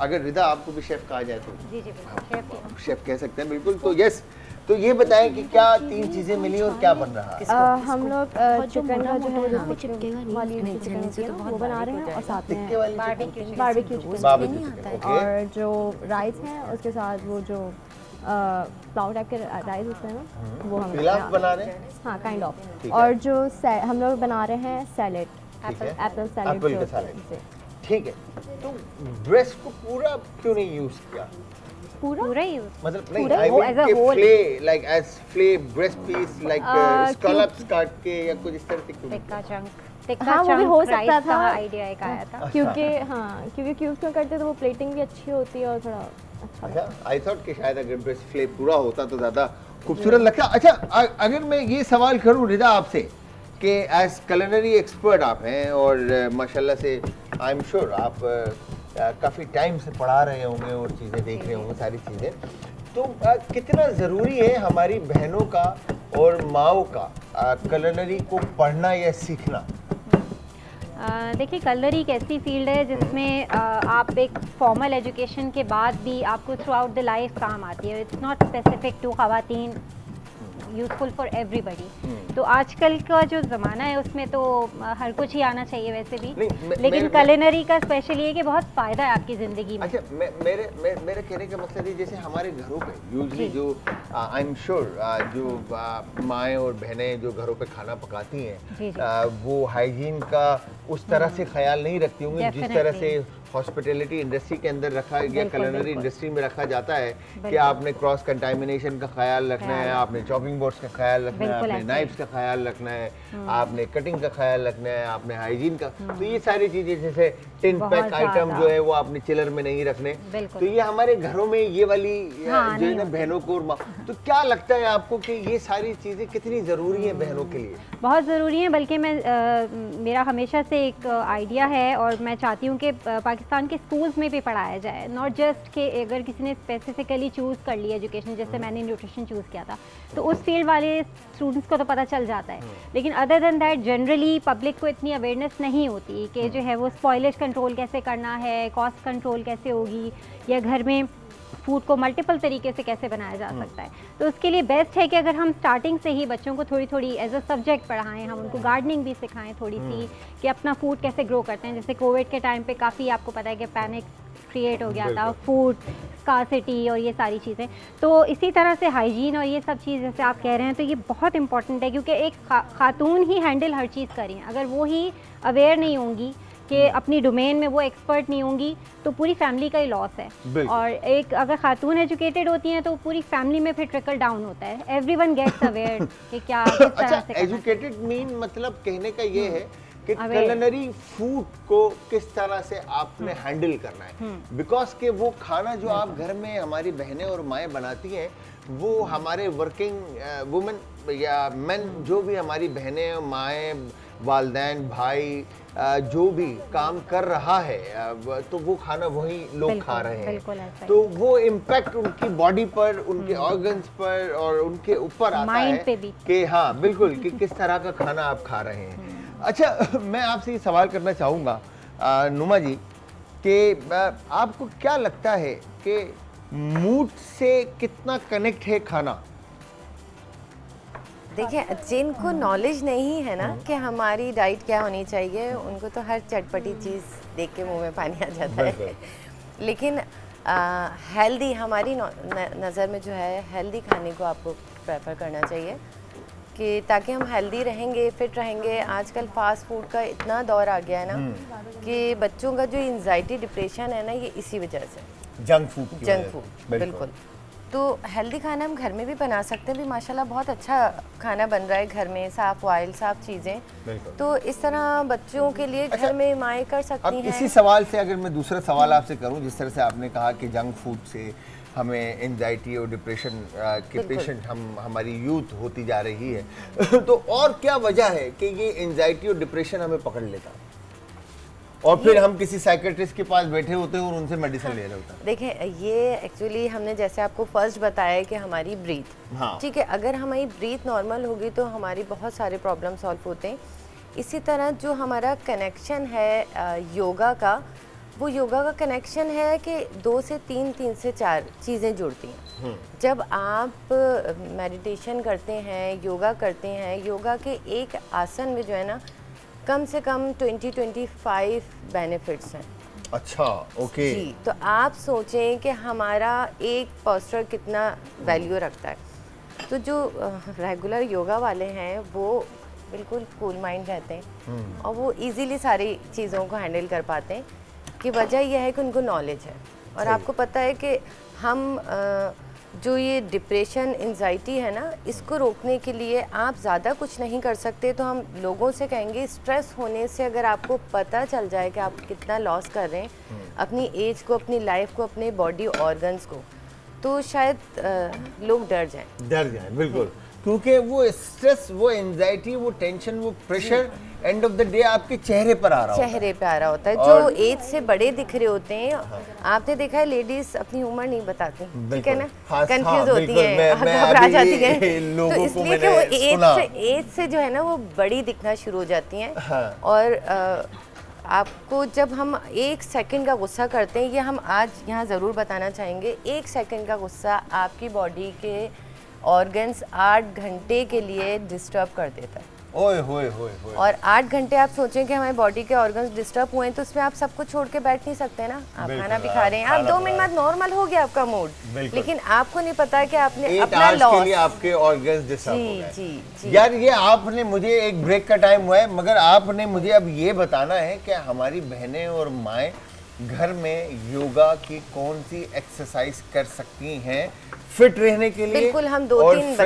अगर रिदा आपको भी शेफ कहा जाए तो जी जी बिल्कुल शेफ शेफ कह सकते हैं, बिल्कुल। तो यस, तो ये बताएं कि क्या 3 चीजें मिली और क्या बन रहा है। हम लोग चिकन का जो है वो चिपकेगा नहीं। वाली चिकन होती है ना, वो बना रहे हैं और साथ में टिक्के वाली barbecue chicken barbecue chicken, okay. और जो राइस है उसके साथ वो जो पुलाव टाइप के राइस होते हैं ना, वो हम पिलाव बना रहे हैं। हाँ काइंड ऑफ। ठीक है। और जो हम लोग बना रहे हैं सैलेड, ठीक है, एप्पल सैलेड। एप्पल का सैलेड। ठीक है, तो ब्रेस्ट को पूरा क्यों नहीं यूज किया? पूरा ही यूज मतलब नहीं, पूरा आई वो मीन as a कि whole। Phule like as Phule breast piece like scallops काट के या कुछ इस तरह से क्यों? टिक्का चंक हाँ, वो भी हो rice सकता का था। आइडिया एक आया था। क्योंकि हाँ, क्योंकि क्यूब्स में करते तो वो प्लेटिंग भी अच्छी होती है और थोड़ा अच्छा अच्छा, आई थॉट कि शायद अगर ब्रेस्ट फ्ले पूरा होता तो ज्यादा खूबसूरत लगता। अच्छा, अगर मैं ये सवाल करूं रिदा आपसे कि एज culinary एक्सपर्ट आप हैं और माशाल्लाह से आई एम श्योर आप काफ़ी टाइम से पढ़ा रहे होंगे और चीज़ें देख रहे होंगे सारी चीज़ें, तो कितना ज़रूरी है हमारी बहनों का और माओ का culinary को पढ़ना या सीखना? देखिए कलनरी एक ऐसी फील्ड है जिसमें आप एक फॉर्मल एजुकेशन के बाद भी आपको थ्रू आउट द लाइफ काम आती है। इट्स नॉट स्पेसिफिक टू ख़वातीन, यूजफुल फॉर एवरीबडी। तो आजकल का जो ज़माना है उसमें तो हर कुछ ही आना चाहिए वैसे भी, नहीं, लेकिन कलिनरी का स्पेशल ये है कि बहुत फ़ायदा है आपकी ज़िंदगी में। अच्छा, मेरे कहने का मकसद है जैसे हमारे घरों पे यूजली जो आई एम श्योर जो माएँ और बहनें जो घरों पे खाना पकाती जी, हैं जी। वो हाइजीन का उस तरह से ख्याल नहीं रखती होंगी जिस तरह से Definitely। हॉस्पिटैलिटी इंडस्ट्री के अंदर रखा या बिल्कुल, culinary बिल्कुल। इंडस्ट्री में रखा जाता है कि बिल्कुल। आपने क्रॉस कंटामिनेशन का ख्याल रखना है, ख्याल। आपने चॉपिंग बोर्ड्स का ख्याल रखना है, बिल्कुल आपने ऐसे। नाइफ्स का ख्याल रखना है, आपने कटिंग का ख्याल रखना है, आपने हाइजीन का, तो ये सारी चीजें जैसे टिन बहुत पैक आइटम ज़्यादा। जो है वो आपने चिलर में नहीं रखने। बिल्कुल। तो ये हमारे घरों में ये वाली हाँ, जो है नहीं ना होती। बहनों को और तो क्या लगता है आपको कि ये सारी चीजें कितनी जरूरी है बहनों के लिए? बहुत ज़रूरी है, बल्कि मैं मेरा हमेशा से एक आइडिया है और मैं चाहती हूँ कि पाकिस्तान के स्कूल्स में भी पढ़ाया जाए। नॉट जस्ट कि अगर किसी ने स्पेसिफिकली चूज़ कर लिया एजुकेशन, जैसे मैंने न्यूट्रिशन चूज़ किया था, तो उस फील्ड वाले स्टूडेंट्स को तो पता चल जाता है, लेकिन other than that generally public को इतनी अवेयरनेस नहीं होती कि जो है वो स्पॉइलेज कंट्रोल कैसे करना है, कॉस्ट कंट्रोल कैसे होगी, या घर में फूड को मल्टीपल तरीके से कैसे बनाया जा सकता है। तो उसके लिए बेस्ट है कि अगर हम स्टार्टिंग से ही बच्चों को थोड़ी थोड़ी एज अ सब्जेक्ट पढ़ाएं, हम उनको गार्डनिंग भी सिखाएं थोड़ी सी, कि अपना फूड कैसे ग्रो करते हैं। जैसे कोविड के टाइम पे काफ़ी आपको पता है कि पैनिक क्रिएट हो गया था, फूड स्कार्सिटी और ये सारी चीज़ें। तो इसी तरह से हाइजीन और ये सब चीज़ जैसे आप कह रहे हैं, तो ये बहुत इंपॉर्टेंट है, क्योंकि एक खातून ही हैंडल हर चीज़ करें, अगर वो ही अवेयर नहीं होंगी कि अपनी डोमेन में वो एक्सपर्ट नहीं होंगी तो पूरी फैमिली का ही लॉस है। बिल्कुल। और एक अगर खातून एजुकेटेड होती हैं तो पूरी फैमिली में फिर ट्रिकल डाउन होता है, एवरीवन गेट्स अवेयर कि क्या किस तरह अच्छा, से करना है। एजुकेटेड मीन मतलब कहने का ये है कि Aware। culinary फूड को किस तरह से आपने हैंडल करना है, बिकॉज के वो खाना जो आप घर में हमारी बहनें और माएँ बनाती हैं वो हमारे वर्किंग वुमेन या मेन जो भी हमारी बहनें माएँ वालदैन भाई जो भी काम कर रहा है तो वो खाना वही लोग बिल्कुल, खा रहे बिल्कुल हैं, ऐसा ही। तो वो इम्पैक्ट उनकी बॉडी पर, उनके ऑर्गन्स पर और उनके ऊपर आता Mind है पे भी। कि हाँ बिल्कुल कि किस तरह का खाना आप खा रहे हैं। अच्छा, मैं आपसे ये सवाल करना चाहूँगा नुमा जी कि आपको क्या लगता है कि मूड से कितना कनेक्ट है खाना? देखिए, जिनको नॉलेज नहीं है ना कि हमारी डाइट क्या होनी चाहिए, उनको तो हर चटपटी चीज़ देख के मुंह में पानी आ जाता है। लेकिन हेल्दी हमारी नज़र में जो है हेल्दी खाने को आपको प्रेफर करना चाहिए कि ताकि हम हेल्दी रहेंगे, फिट रहेंगे। आजकल फास्ट फूड का इतना दौर आ गया है ना कि बच्चों का जो एंजाइटी डिप्रेशन है ना, ये इसी वजह से जंक फूड की जंक वजह से। फूड बिल्कुल। तो हेल्दी खाना हम घर में भी बना सकते हैं, भी माशाल्लाह बहुत अच्छा खाना बन रहा है घर में, साफ ऑयल साफ चीज़ें। बिल्कुल। तो इस तरह बच्चों के लिए अच्छा, घर में माएँ कर अब सकती हैं। इसी सवाल से अगर मैं दूसरा सवाल आपसे करूं, जिस तरह से आपने कहा कि जंक फूड से हमें एंजाइटी और डिप्रेशन के बिल्कुल। पेशेंट हमारी यूथ होती जा रही है तो और क्या वजह है कि ये एंजाइटी और डिप्रेशन हमें पकड़ लेता है और फिर हम किसी साइकेट्रिस्ट के पास बैठे होते हैं और उनसे मेडिसिन ले रहे होते हैं? देखिए, ये एक्चुअली हमने जैसे आपको फर्स्ट बताया कि हमारी ब्रीथ, हाँ। ठीक है, अगर हमारी ब्रीथ नॉर्मल होगी तो हमारी बहुत सारे प्रॉब्लम सॉल्व होते हैं। इसी तरह जो हमारा कनेक्शन है योगा का, वो योगा का कनेक्शन है कि 2 से 3, 3 से 4 चीज़ें जुड़ती हैं। जब आप मेडिटेशन करते हैं, योगा करते हैं, योगा के एक आसन में जो है ना कम से कम 20-25 बेनिफिट्स हैं। अच्छा, ओके। जी, तो आप सोचें कि हमारा एक पोस्चर कितना वैल्यू रखता है। तो जो रेगुलर योगा वाले हैं वो बिल्कुल कूल माइंड रहते हैं और वो इजीली सारी चीज़ों को हैंडल कर पाते हैं कि वजह यह है कि उनको नॉलेज है। और आपको पता है कि हम जो ये डिप्रेशन एंजाइटी है ना, इसको रोकने के लिए आप ज़्यादा कुछ नहीं कर सकते। तो हम लोगों से कहेंगे स्ट्रेस होने से अगर आपको पता चल जाए कि आप कितना लॉस कर रहे हैं अपनी एज को, अपनी लाइफ को, अपने बॉडी ऑर्गन्स को, तो शायद लोग डर जाएं। बिल्कुल, क्योंकि वो स्ट्रेस, वो एंजाइटी, वो टेंशन, वो pressure end of the day आपके चेहरे पर आ रहा होता है। चेहरे पे आ रहा होता है। और जो एज से बड़े दिख रहे होते हैं, आपने देखा है लेडीज अपनी उम्र नहीं बताती, ठीक है ना, हाँ, कंफ्यूज हाँ, होती बिल्कुल। हैं, मैं घबरा अभी जाती हैं। लोगों तो को इसलिए कि वो मैंने सुना। एज से जो है ना वो बड़ी दिखना शुरू हो जाती हैं। हाँ। और आपको जब हम 1 सेकंड का गुस्सा करते हैं, ये हम आज यहाँ ज़रूर बताना चाहेंगे, 1 सेकंड का गुस्सा आपकी बॉडी के ऑर्गन्स 8 घंटे के लिए डिस्टर्ब कर देता है। ओए होए होए होए। और 8 घंटे आप सोचें कि हमारी बॉडी के ऑर्गन्स डिस्टर्ब हुए हैं, तो उसमें आप सब कुछ छोड़ के बैठ नहीं सकते ना। आप बिल्कुल, खाना भी खा रहे हैं, आप 2 मिनट बाद नॉर्मल हो गया आपका मूड, बिल्कुल। लेकिन आपको नहीं पता कि आपने 8 अपना आवर्स के लॉस। लिए आपके ऑर्गन्स डिस्टर्ब हो जी गए। जी जी। यार ये आपने मुझे, एक ब्रेक का टाइम हुआ है, मगर आपने मुझे अब ये बताना है कि हमारी बहनें और माएँ घर में योगा की कौन सी एक्सरसाइज कर सकती हैं फिट रहने के लिए, बिल्कुल, हम 2-3 और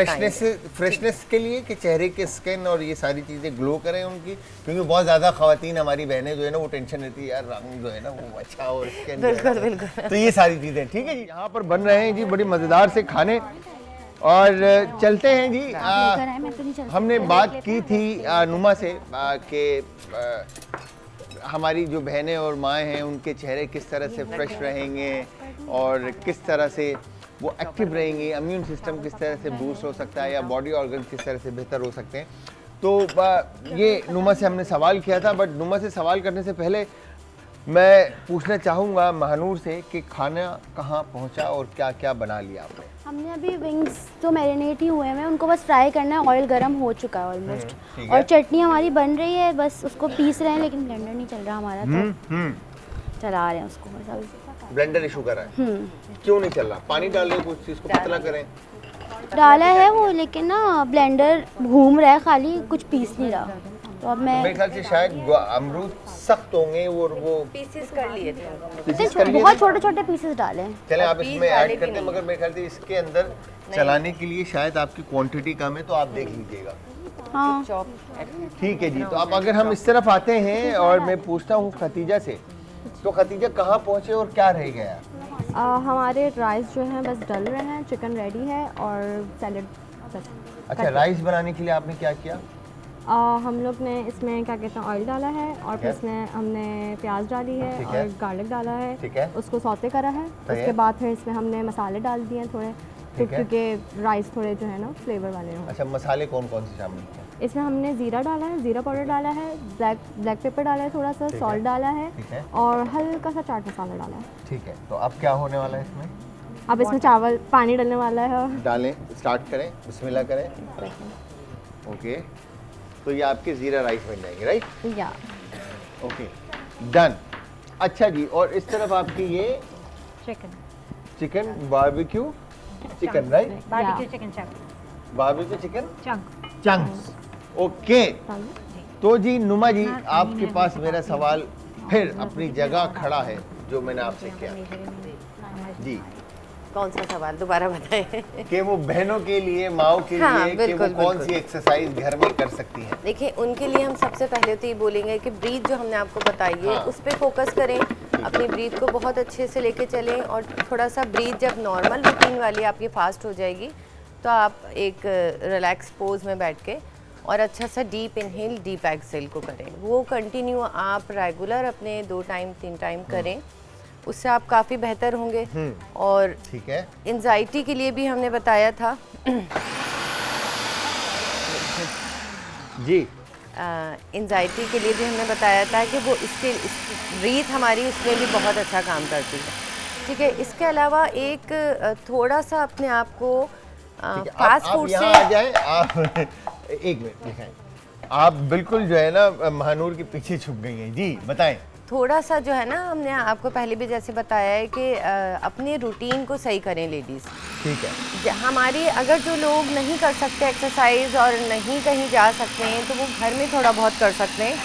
फ्रेशनेस के लिए कि चेहरे के स्किन और ये सारी चीज़ें ग्लो करें उनकी, क्योंकि बहुत ज़्यादा खवातीन हमारी बहनें जो है ना वो टेंशन रहती है, यार रंग जो है ना वो अच्छा और स्किन बिल्कुल बिल्कुल। तो ये सारी चीज़ें ठीक है जी। यहाँ पर बन रहे हैं जी बड़ी मज़ेदार से खाने, और चलते हैं जी। हमने बात की थी नुमा से कि हमारी जो बहनें और माएँ हैं उनके चेहरे किस तरह से फ्रेश रहेंगे और किस तरह से वो एक्टिव रहेंगी, इम्यून सिस्टम किस तरह से बूस्ट हो सकता है या बॉडी ऑर्गन किस तरह से बेहतर हो सकते हैं। तो ये नुमा से हमने सवाल किया था, बट नुमा से सवाल करने से पहले मैं पूछना चाहूँगा महानूर से कि खाना कहाँ पहुँचा और क्या क्या बना लिया आपने? हमने अभी विंग्स तो मैरिनेट ही हुए हैं, उनको बस फ्राई करना है, ऑयल गरम हो चुका है ऑलमोस्ट, ठीक और है। चटनी हमारी बन रही है, बस उसको पीस रहे हैं, लेकिन ब्लेंडर नहीं चल रहा हमारा, तो चला रहे हैं उसको बस अभी। ब्लेंडर इशू कर रहा है, क्यों नहीं चल रहा? पानी डाल रहे कुछ चीज़ को पतला करें? डाला है वो, लेकिन ना ब्लेंडर घूम रहा है खाली, कुछ पीस नहीं रहा। तो अब मैं मेरे ख्याल से शायद अमरूद सख्त होंगे और वो पीसेस कर लिए थे हम लोग। पीसेस कर लिए बहुत थे। छोटे छोटे पीसेस डाले हैं। चले आप पीस इसमें वाले ऐड भी करते हैं, नहीं। मगर मेरे ख्याल से इसके अंदर चलाने के लिए शायद आपकी क्वांटिटी कम है, तो आप देख लीजिएगा। हाँ चॉप ठीक है जी। तो अब अगर हम इस तरफ आते हैं और मैं पूछता हूँ खतीजा से, तो खतीजा कहाँ पहुँचे और क्या रह गया? हमारे राइस जो हैं बस डल रहे हैं, चिकन रेडी है और सैलड बस। अच्छा, राइस बनाने के लिए आपने क्या किया? हम लोग ने इसमें क्या कहते हैं ऑयल डाला है और फिर है। इसमें हमने प्याज डाली है ठीक है। और गार्लिक डाला है, ठीक है। उसको सौते करा है। सही है। उसके बाद फिर इसमें हमने मसाले डाल दिए हैं थोड़े, तो ठीक है। क्योंकि राइस थोड़े जो है ना फ्लेवर वाले हों। अच्छा, मसाले कौन कौन से शामिल किए? इसमें हमने ज़ीरा डाला है, ज़ीरा पाउडर डाला है, ब्लैक पेपर डाला है, थोड़ा सा ठीक है। सॉल्ट डाला है ठीक है। और हल्का सा चाट मसाला डाला है। ठीक है, तो अब क्या होने वाला है इसमें? अब इसमें चावल पानी डलने वाला है और डालें, स्टार्ट करें, बिस्मिल्लाह करें। ओके, तो ये आपके ज़ीरा राइस बन जाएंगे, राइट? या ओके, डन। अच्छा जी, और इस तरफ आपकी ये chicken chicken barbecue chicken, right? Barbecue chicken chunk barbecue chicken chunk. Chunks. Okay, तो जी नुमा जी, आपके पास मेरा सवाल फिर अपनी जगह खड़ा है जो मैंने आपसे किया जी, कौन सा सवाल दोबारा बताएं? कि वो बहनों के लिए, माओ के हाँ, लिए, कि वो बिल्कुल, कौन बिल्कुल। सी एक्सरसाइज घर में कर सकती हैं? देखिए, उनके लिए हम सबसे पहले तो ये बोलेंगे कि ब्रीथ जो हमने आपको बताई है हाँ। उस पर फोकस करें, अपनी ब्रीथ को बहुत अच्छे से लेके चलें और थोड़ा सा ब्रीथ जब नॉर्मल रूटीन वाली आपकी फास्ट हो जाएगी तो आप एक रिलैक्स पोज में बैठ के और अच्छा सा डीप इनहेल डीप एक्सहेल को करें। वो कंटिन्यू आप रेगुलर अपने 2 टाइम 3 टाइम करें, उससे आप काफ़ी बेहतर होंगे। और ठीक है, एंजाइटी के लिए भी हमने बताया था जी, एंजाइटी के लिए भी हमने बताया था कि वो ब्रीथ हमारी उसमें भी बहुत अच्छा काम करती है। ठीक है, इसके अलावा एक थोड़ा सा अपने आप को ठीक है। फास्ट आप फूड यहाँ से आ जाएं, आप एक मिनट दिखाएं। आप बिल्कुल जो है ना महानूर के पीछे छुप गई हैं जी, बताएं। थोड़ा सा जो है ना, हमने आपको पहले भी जैसे बताया है कि अपने रूटीन को सही करें लेडीज़। ठीक है, हमारी अगर जो लोग नहीं कर सकते एक्सरसाइज और नहीं कहीं जा सकते हैं तो वो घर में थोड़ा बहुत कर सकते हैं।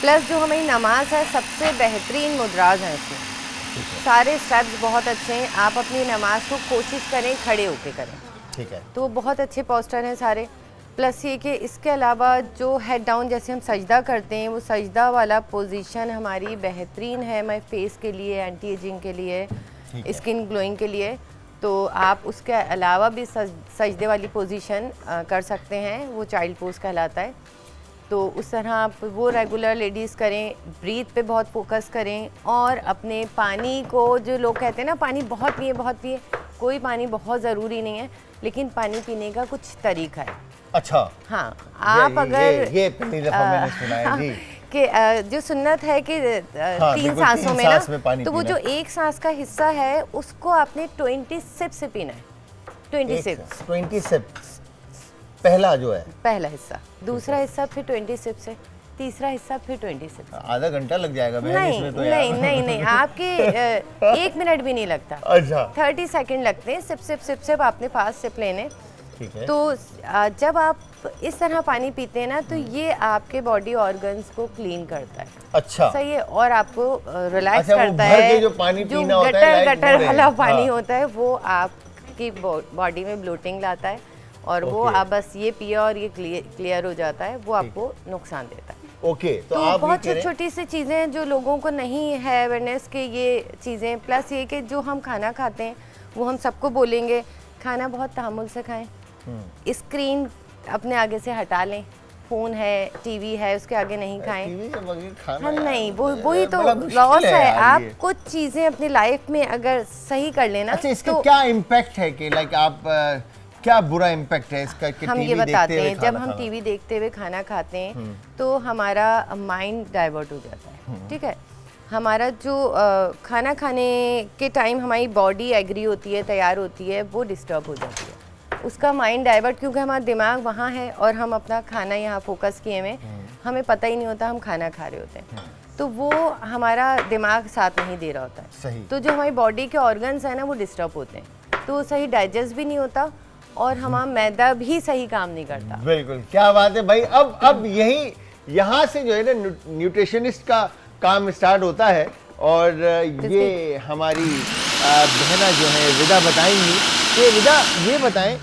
प्लस जो हमारी नमाज है, सबसे बेहतरीन मुद्राज हैं इसमें, सारे स्टेप्स बहुत अच्छे हैं। आप अपनी नमाज को कोशिश करें खड़े होके करें, ठीक है, तो बहुत अच्छे पोस्टर हैं सारे। प्लस ये कि इसके अलावा जो हेड डाउन जैसे हम सजदा करते हैं, वो सजदा वाला पोजीशन हमारी बेहतरीन है हमारे फेस के लिए, एंटी एजिंग के लिए, स्किन ग्लोइंग के लिए। तो आप उसके अलावा भी सजदे वाली पोजीशन कर सकते हैं, वो चाइल्ड पोज कहलाता है। तो उस तरह आप वो रेगुलर लेडीज़ करें, ब्रीथ पे बहुत फोकस करें और अपने पानी को, जो लोग कहते हैं ना पानी बहुत पिए, कोई पानी बहुत ज़रूरी नहीं है, लेकिन पानी पीने का कुछ तरीका है। अच्छा, हाँ, आप अगर ये पहली दफा मैंने सुना है जी, कि जो सुन्नत है कि 3 बिल्कुल, सांसों 3 में सांस ना, में पानी तो वो पीना जो एक सांस का हिस्सा है उसको आपने 20 सिप से पीना है। 20 सिप 20 सिप्स पहला जो है, पहला हिस्सा, दूसरा हिस्सा फिर 20 सिप से, तीसरा हिस्सा फिर 20 सिप से। आधा घंटा लग जाएगा बहन नहीं इसमें तो यार। नहीं, आपके 1 मिनट भी नहीं लगता, अच्छा, 30 सेकंड लगते हैं। सिप आपने फास्ट सिप लेने। ठीक है, तो जब आप इस तरह पानी पीते हैं ना, तो ये आपके बॉडी ऑर्गन्स को क्लीन करता है। अच्छा, सही है, और आपको रिलैक्स अच्छा, वो करता भर के है। जो पानी जो पीना होता है, like गटर वो वाला है। पानी हाँ। होता है, वो आपकी बॉडी में ब्लोटिंग लाता है और वो Okay. आप बस ये पिए और ये क्लियर हो जाता है, वो आपको नुकसान देता है। ओके, तो तो आप बहुत ये कह रहे छोटी छोटी सी चीज़ें हैं जो लोगों को नहीं है अवेयरनेस के, ये चीज़ें। प्लस ये कि जो हम खाना खाते हैं वो हम सबको बोलेंगे, खाना बहुत तहम्मुल से खाएं, स्क्रीन अपने आगे से हटा लें, फ़ोन है, टीवी है, उसके आगे नहीं खाएं। टीवी के बगैर खाना हाँ, यार, नहीं, वही तो बड़ा मुश्किल लॉस है। यार आप ये। कुछ चीज़ें अपनी लाइफ में अगर सही कर लेना, अच्छा, इसका तो क्या इम्पैक्ट है कि लाइक आप क्या बुरा इम्पैक्ट है इसका कि हम ये टीवी बताते देखते हुए हैं, जब खाना हम खाना? टीवी देखते हुए खाना खाते हैं तो हमारा माइंड डाइवर्ट हो जाता है। ठीक है, हमारा जो खाना खाने के टाइम हमारी बॉडी एग्री होती है, तैयार होती है, वो डिस्टर्ब हो जाती है, उसका माइंड डाइवर्ट, क्योंकि हमारा दिमाग वहाँ है और हम अपना खाना यहाँ फोकस किए हुए, हमें पता ही नहीं होता हम खाना खा रहे होते हैं, तो वो हमारा दिमाग साथ नहीं दे रहा होता है। सही, तो जो हमारी बॉडी के ऑर्गन्स हैं ना, वो डिस्टर्ब होते हैं, तो वो सही डाइजेस्ट भी नहीं होता और हमारा मैदा भी सही काम नहीं करता। बिल्कुल, क्या बात है भाई। अब यहाँ से जो है ना न्यूट्रिशनिस्ट का काम स्टार्ट होता है। और ये हमारी बहना जो है विदा बताएंगी कि विदा ये बताएं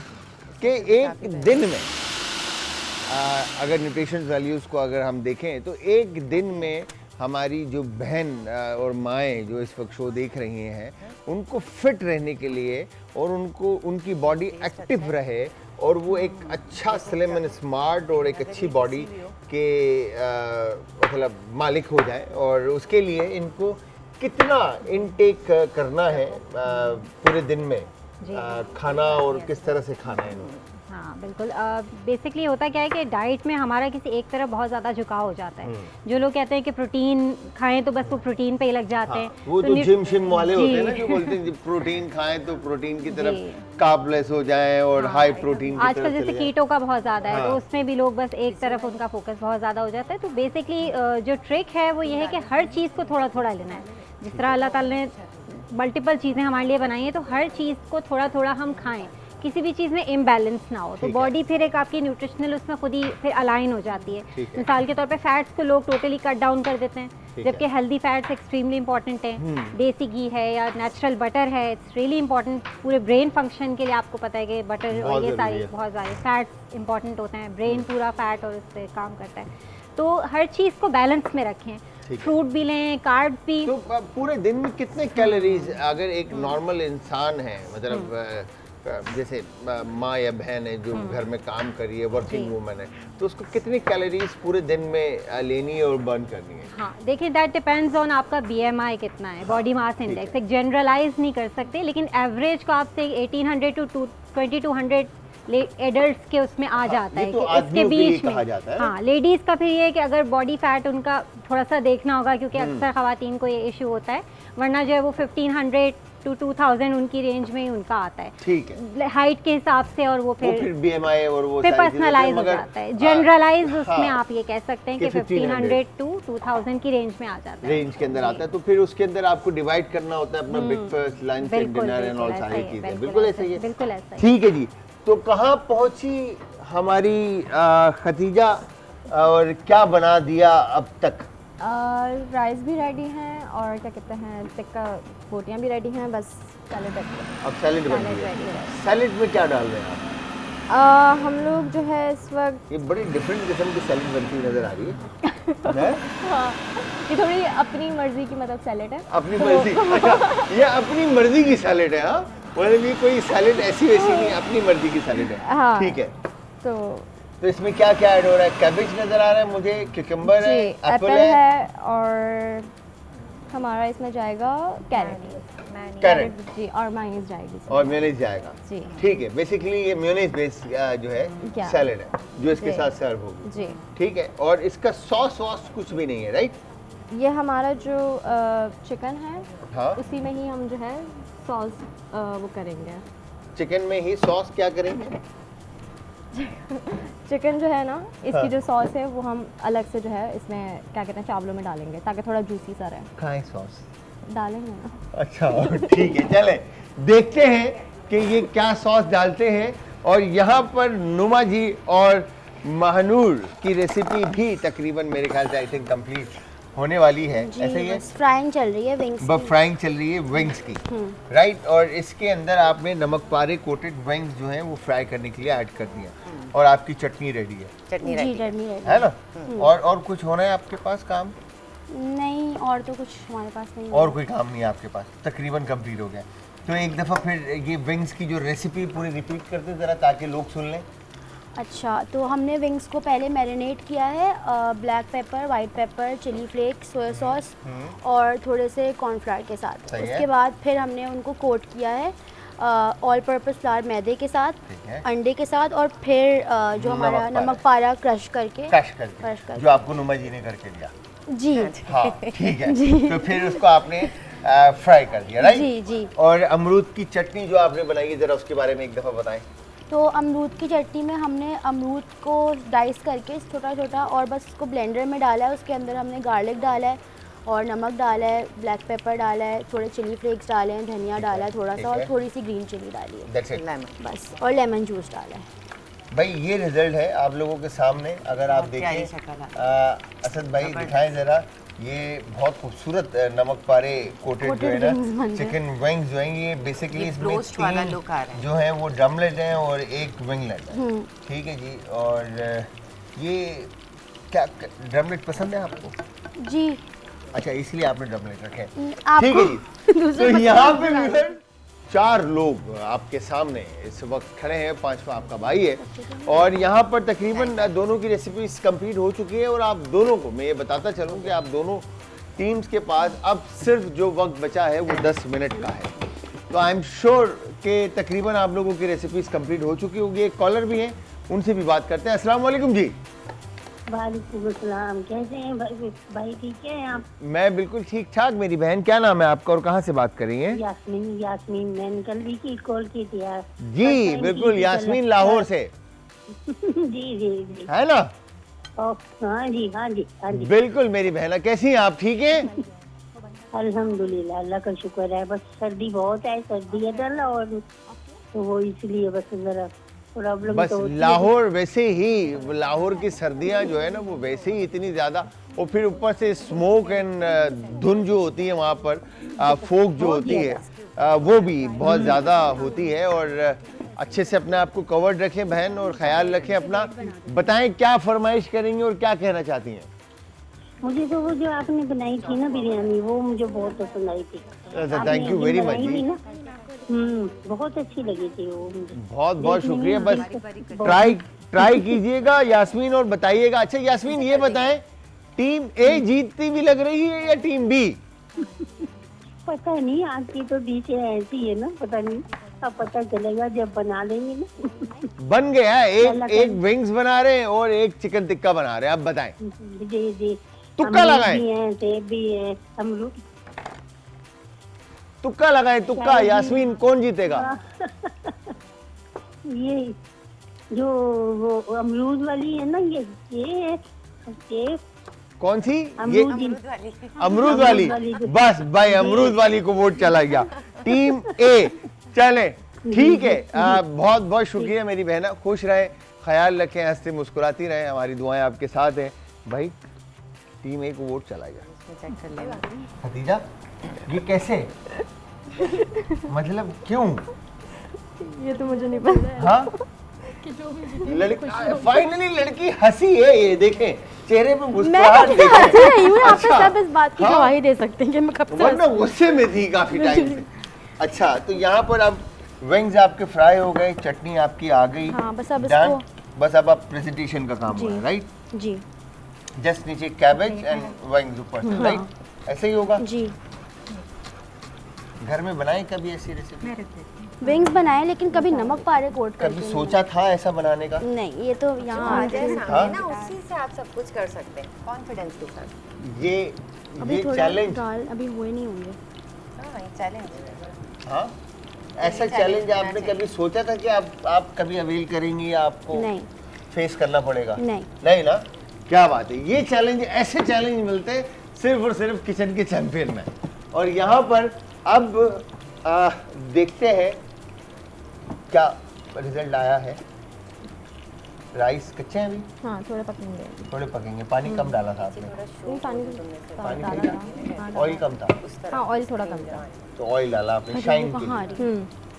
कि एक दिन में अगर न्यूट्रिशन वैल्यूज़ को अगर हम देखें तो एक दिन में हमारी जो बहन और माएँ जो इस वक्त शो देख रही हैं उनको फिट रहने के लिए और उनको उनकी बॉडी एक्टिव रहे और वो एक अच्छा स्लिम एंड स्मार्ट और एक अच्छी बॉडी के मतलब मालिक हो जाए, और उसके लिए इनको कितना इनटेक करना है पूरे दिन में खाना और किस तरह से खाना है इन्होंने। हाँ बिल्कुल, बेसिकली होता क्या है कि डाइट में हमारा किसी एक तरफ बहुत ज़्यादा झुकाव हो जाता है। जो लोग कहते हैं कि प्रोटीन खाएं तो बस वो प्रोटीन पे ही लग जाते हैं। वो तो जिम शिम वाले होते हैं ना जो बोलते हैं प्रोटीन खाएं तो प्रोटीन की तरफ कार्बलेस हो जाए और हाई प्रोटीन की आजकल जैसे कीटो का बहुत ज़्यादा है तो उसमें भी लोग बस एक तरफ उनका फोकस बहुत ज़्यादा हो जाता है। तो बेसिकली जो ट्रिक है वो ये है कि हर चीज़ को थोड़ा थोड़ा लेना है। जिस तरह अल्लाह ताला ने मल्टीपल चीज़ें हमारे लिए बनाई हैं तो हर चीज़ को थोड़ा थोड़ा हम खाएं, किसी भी चीज़ में इम्बैलेंस ना हो तो बॉडी फिर एक आपकी न्यूट्रिशनल उसमें खुद ही फिर अलाइन हो जाती है। मिसाल के तौर पे फैट्स को लोग टोटली कट डाउन कर देते हैं जबकि हेल्दी फैट्स एक्सट्रीमली इंपॉर्टेंट हैं। देसी घी है या नेचुरल बटर है, इट्स रियली इंपॉर्टेंट पूरे ब्रेन फंक्शन के लिए। आपको पता है कि बटर और ये सारी बहुत सारे फैट्स इंपॉर्टेंट होते हैं, ब्रेन पूरा फैट और उस पर काम करता है। तो हर चीज़ को बैलेंस में रखें, फ्रूट भी लें, कार्ब्स भी। तो पूरे दिन में कितने कैलोरीज अगर एक नॉर्मल इंसान है मतलब जैसे माँ या बहन है जो घर में काम कर रही है, वर्किंग वूमन है, तो उसको कितनी कैलोरीज पूरे दिन में लेनी है और बर्न करनी है? हाँ देखिए, दैट डिपेंड्स ऑन आपका BMI कितना है, बॉडी मास इंडेक्स। एक जनरलाइज नहीं कर सकते लेकिन एवरेज को आपसे 1800 टू 2200 एडल्ट्स के उसमें आ जाता है तो कि इसके बीच में। जाता है। हाँ लेडीज़ का फिर ये है कि अगर बॉडी फैट उनका थोड़ा सा देखना होगा क्योंकि अक्सर ख़वातीन को ये इशू होता है, वरना जो है वो 1500 टू 2000 उनकी रेंज में ही उनका आता है। ठीक है, हाइट के हिसाब से और वो फिर BMI और वो फिर पर्सनलाइज हो जाता है। जनरलाइज उसमें आप ये कह सकते हैं कि 1500 टू 2000 की रेंज में आ जाता है, रेंज के अंदर आता है। तो फिर उसके अंदर आपको डिवाइड करना होता है अपना breakfast, lunch and dinner and all सारी चीजें। बिल्कुल ऐसा ही है, बिल्कुल ऐसा ही। ठीक है जी। तो कहाँ पहुंची हमारी खतीजा और क्या बना दिया अब तक? राइस भी रेडी हैं और क्या कहते हैं टिक्का बोटियाँ भी रेडी हैं, बस सैलेड रेडी है। अब सैलेड बन सैलेड गया। रेडी है। सैलेड में क्या डाल रहे हैं आप? हम लोग जो है इस वक्त ये बड़ी डिफरेंट किस्म की सैलेड बनती नजर आ रही है। हाँ, ये थोड़ी अपनी मर्जी की मतलब सैलेड है। अपनी मर्जी, अच्छा ये अपनी मर्जी की सैलेड है। हाँ मतलब ये कोई सैलेड ऐसी वैसी नहीं, अपनी मर्जी की सैलेड है। हाँ, ठीक है। तो इसमें क्या क्या ऐड हो रहा है? कैबेज नजर आ रहा है मुझे, क्यूकम्बर है, एप्पल है और हमारा इसमें जाएगा कैरेट जी, और मायोनीज जाएगी और मेयोनीज जाएगा जी। ठीक है, बेसिकली ये मेयोनीज बेस्ड जो है सैलेड है जो इसके साथ सर्व होगी जी। ठीक है, और इसका सॉस वॉस कुछ भी नहीं है, राइट? ये हमारा जो चिकन है हाँ, उसी में ही हम जो है सॉस वो करेंगे। चिकन में ही सॉस क्या करेंगे? चिकन जो है ना इसकी जो सॉस है वो हम अलग से जो है इसमें क्या कहते हैं चावलों में डालेंगे ताकि थोड़ा जूसी सा रहे। खाएं सॉस डालेंगे ना। अच्छा ठीक है, चले देखते हैं कि ये क्या सॉस डालते हैं। और यहाँ पर नुमा जी और महानूर की रेसिपी भी तकरीबन मेरे ख्याल से आई थिंक कंप्लीट होने वाली है। ऐसा ही है, फ्राइंग चल रही है विंग्स बस फ्राइंग चल रही है विंग्स की, राइट? और इसके अंदर आपने नमक पारे कोटेड विंग्स जो हैं वो फ्राई करने के लिए ऐड कर दिया और आपकी चटनी रेडी है। चटनी जी रेडी चटनी है ना? और कुछ होना है आपके पास काम? नहीं, और तो कुछ हमारे पास नहीं और कोई काम नहीं है आपके पास, तकरीबन कंप्लीट हो गया। तो एक दफ़ा फिर ये विंग्स की जो रेसिपी पूरी रिपीट करते ज़रा ताकि लोग सुन लें। अच्छा, तो हमने विंग्स को पहले मैरिनेट किया है black pepper, white pepper, chilli flakes, soya sauce और थोड़े से कॉर्नफ्लावर के साथ। सही है। उसके बाद फिर हमने उनको कोट किया है ऑल पर्पस फ्लावर मैदे के साथ, ठीक है। अंडे के साथ और फिर जो हमारा नमक पारा क्रश करके क्रश करके जो आपको नुमा जी ने करके दिया। जी हाँ ठीक है। तो फिर उसको आपने फ्राई कर दिया, राइट? जी जी। और अमरूद की चटनी जो आपने बनाई है ज़रा उसके बारे में एक दफ़ा बताएं। तो अमरूद की चटनी में हमने अमरूद को डाइस करके छोटा छोटा और बस उसको ब्लेंडर में डाला है। उसके अंदर हमने गार्लिक डाला है और नमक डाला है, ब्लैक पेपर डाला है, थोड़े चिली फ्लेक्स डाले हैं, धनिया डाला है थोड़ा सा और थोड़ी सी ग्रीन चिली डाली है That's it. लेमन। बस, और लेमन जूस डाला है। भाई ये रिजल्ट है आप लोगों के सामने, अगर आप प्यारी देखें शक्ल असद भाई दिखाएं जरा, ये बहुत खूबसूरत नमक पारे कोटेड जो है ना चिकन विंग्स जो हैं, ये बेसिकली इसमें roast वाला look आ रहा है। जो है वो ड्रमलेट हैं और एक विंगलेट है, ठीक है जी। और ये क्या ड्रमलेट पसंद है आपको? जी अच्छा इसलिए आपने ड्रमलेट रखे हैं, आपको ठीक है जी। तो यहाँ पे व्यूअर 4 लोग आपके सामने इस वक्त खड़े हैं, 5वां आपका भाई है और यहाँ पर तकरीबन दोनों की रेसिपीज कंप्लीट हो चुकी है और आप दोनों को मैं ये बताता चलूँ कि आप दोनों टीम्स के पास अब सिर्फ जो वक्त बचा है वो 10 मिनट का है। तो आई एम श्योर कि तकरीबन आप लोगों की रेसिपीज कंप्लीट हो चुकी होगी। एक कॉलर भी हैं, उनसे भी बात करते हैं। अस्सलाम वालेकुम जी। वालेकुम अस्सलाम, कैसे हैं भाई ठीक है आप? मैं बिल्कुल ठीक ठाक। मेरी बहन क्या नाम है आपका और कहाँ से बात कर रही हैं? यास्मीन मैंने कल भी की कॉल की थी यार। जी बिल्कुल, यास्मीन लाहौर से जी जी जी है ना? हाँ जी हाँ जी हाँ जी बिल्कुल मेरी बहना, कैसी हैं आप? ठीक हैं? अल्हम्दुलिल्लाह, अल्लाह का शुक्र है। बस सर्दी बहुत है, सर्दी है डर और तो वो इसलिए बस जरा प्रॉब्लम बस तो होती है। लाहौर वैसे ही, लाहौर की सर्दियां जो है ना वो वैसे ही इतनी ज़्यादा, और फिर ऊपर से स्मोक एंड धुंध जो होती है वहाँ पर, फोक जो होती है वो भी बहुत ज़्यादा होती है। और अच्छे से अपने आप को कवर्ड रखें बहन और ख्याल रखें अपना। बताएं क्या फरमाइश करेंगी और क्या कहना चाहती हैं? मुझे तो वो जो आपने बनाई थी ना बिरयानी, वो मुझे बहुत पसंद आई थी। थैंक यू वेरी मच जी, बहुत अच्छी लगी थी वो मुझे। बहुत बहुत शुक्रिया। बस ट्राई कीजिएगा यास्मीन और बताइएगा। अच्छा यास्मीन ये बताएं, टीम ए जीतती भी लग रही है या टीम बी? पता नहीं, आपकी तो बीच ऐसी है ना, पता नहीं, अब पता चलेगा जब बना लेंगे ना। बन गया है, एक विंग्स बना रहे हैं और एक चिकन टिक्का बना रहे हैं। आप बताएं। जी जी, तुक्का लगाएं। भी है, सेब भी है, अमरूद। तुक्का लगाएं, तुक्का। यास्मीन कौन जीतेगा? ये जो वो अमरूद वाली है ना, ये कौन सी? ये अमरूद वाली। अमरूद वाली। बस भाई अमरूद वाली को वोट चला गया, टीम ए। चले ठीक है, बहुत बहुत शुक्रिया मेरी बहना। खुश रहे, ख्याल रखें, हंसते मुस्कुराती रहे, हमारी दुआएं आपके साथ हैं। भाई टीम ए को वोट चला गया। खदीजा ये कैसे, मतलब क्यों? ये तो मुझे नहीं पता। हाँ फाइनली लड़की हंसी है, ये देखें चेहरे पे मुस्कुराहट मैं देखें। हंसी रही हूँ, आप अच्छा, सब इस बात की हाँ। गवाही दे सकते हैं कि मैं कब से वरना गुस्से में थी काफी टाइम से। अच्छा तो यहाँ पर अब विंग्स आपके फ्राई हो गए, चटनी आपकी आ गई। हाँ, बस अब Done? इसको- बस अब आप प्रेजेंटेशन का काम हो रहा है, राइट? जी जस्ट नीचे कैबेज एंड विंग्स ऊपर से, राइट? ऐसे ही होगा। जी। घर में बनाए कभी ऐसी रेसिपी? विंग्स बनाए लेकिन कभी नमक पारे कोट कभी करके सोचा था ऐसा बनाने का? नहीं, ये तो यहाँ आ आके जाए हाँ? सामने ना, उसी से आप सब कुछ कर सकते हैं कॉन्फिडेंस के साथ। अभी ये थोड़ा चैलेंज, दाल अभी हुए नहीं होंगे। हाँ चैलेंज। हाँ ऐसा चैलेंज आपने कभी सोचा था कि आप कभी अवेल करेंगी या आपको नहीं फेस करना पड़ेगा? नहीं। नहीं ना, क्या बात है। ये चैलेंज, ऐसे चैलेंज मिलते हैं सिर्फ और सिर्फ किचन के चैंपियन में। और यहाँ पर अब देखते हैं क्या रिजल्ट आया है। राइस कच्चे हैं अभी? हाँ, थोड़े पकेंगे। थोड़े पकेंगे। पानी कम डाला था आपने? नहीं, पानी पानी डाला ठीक था। है? ऑयल कम था हाँ, ऑयल थोड़ा कम था। तो ऑयल डाला आपने शाइन के कहाँ आ लिए, रही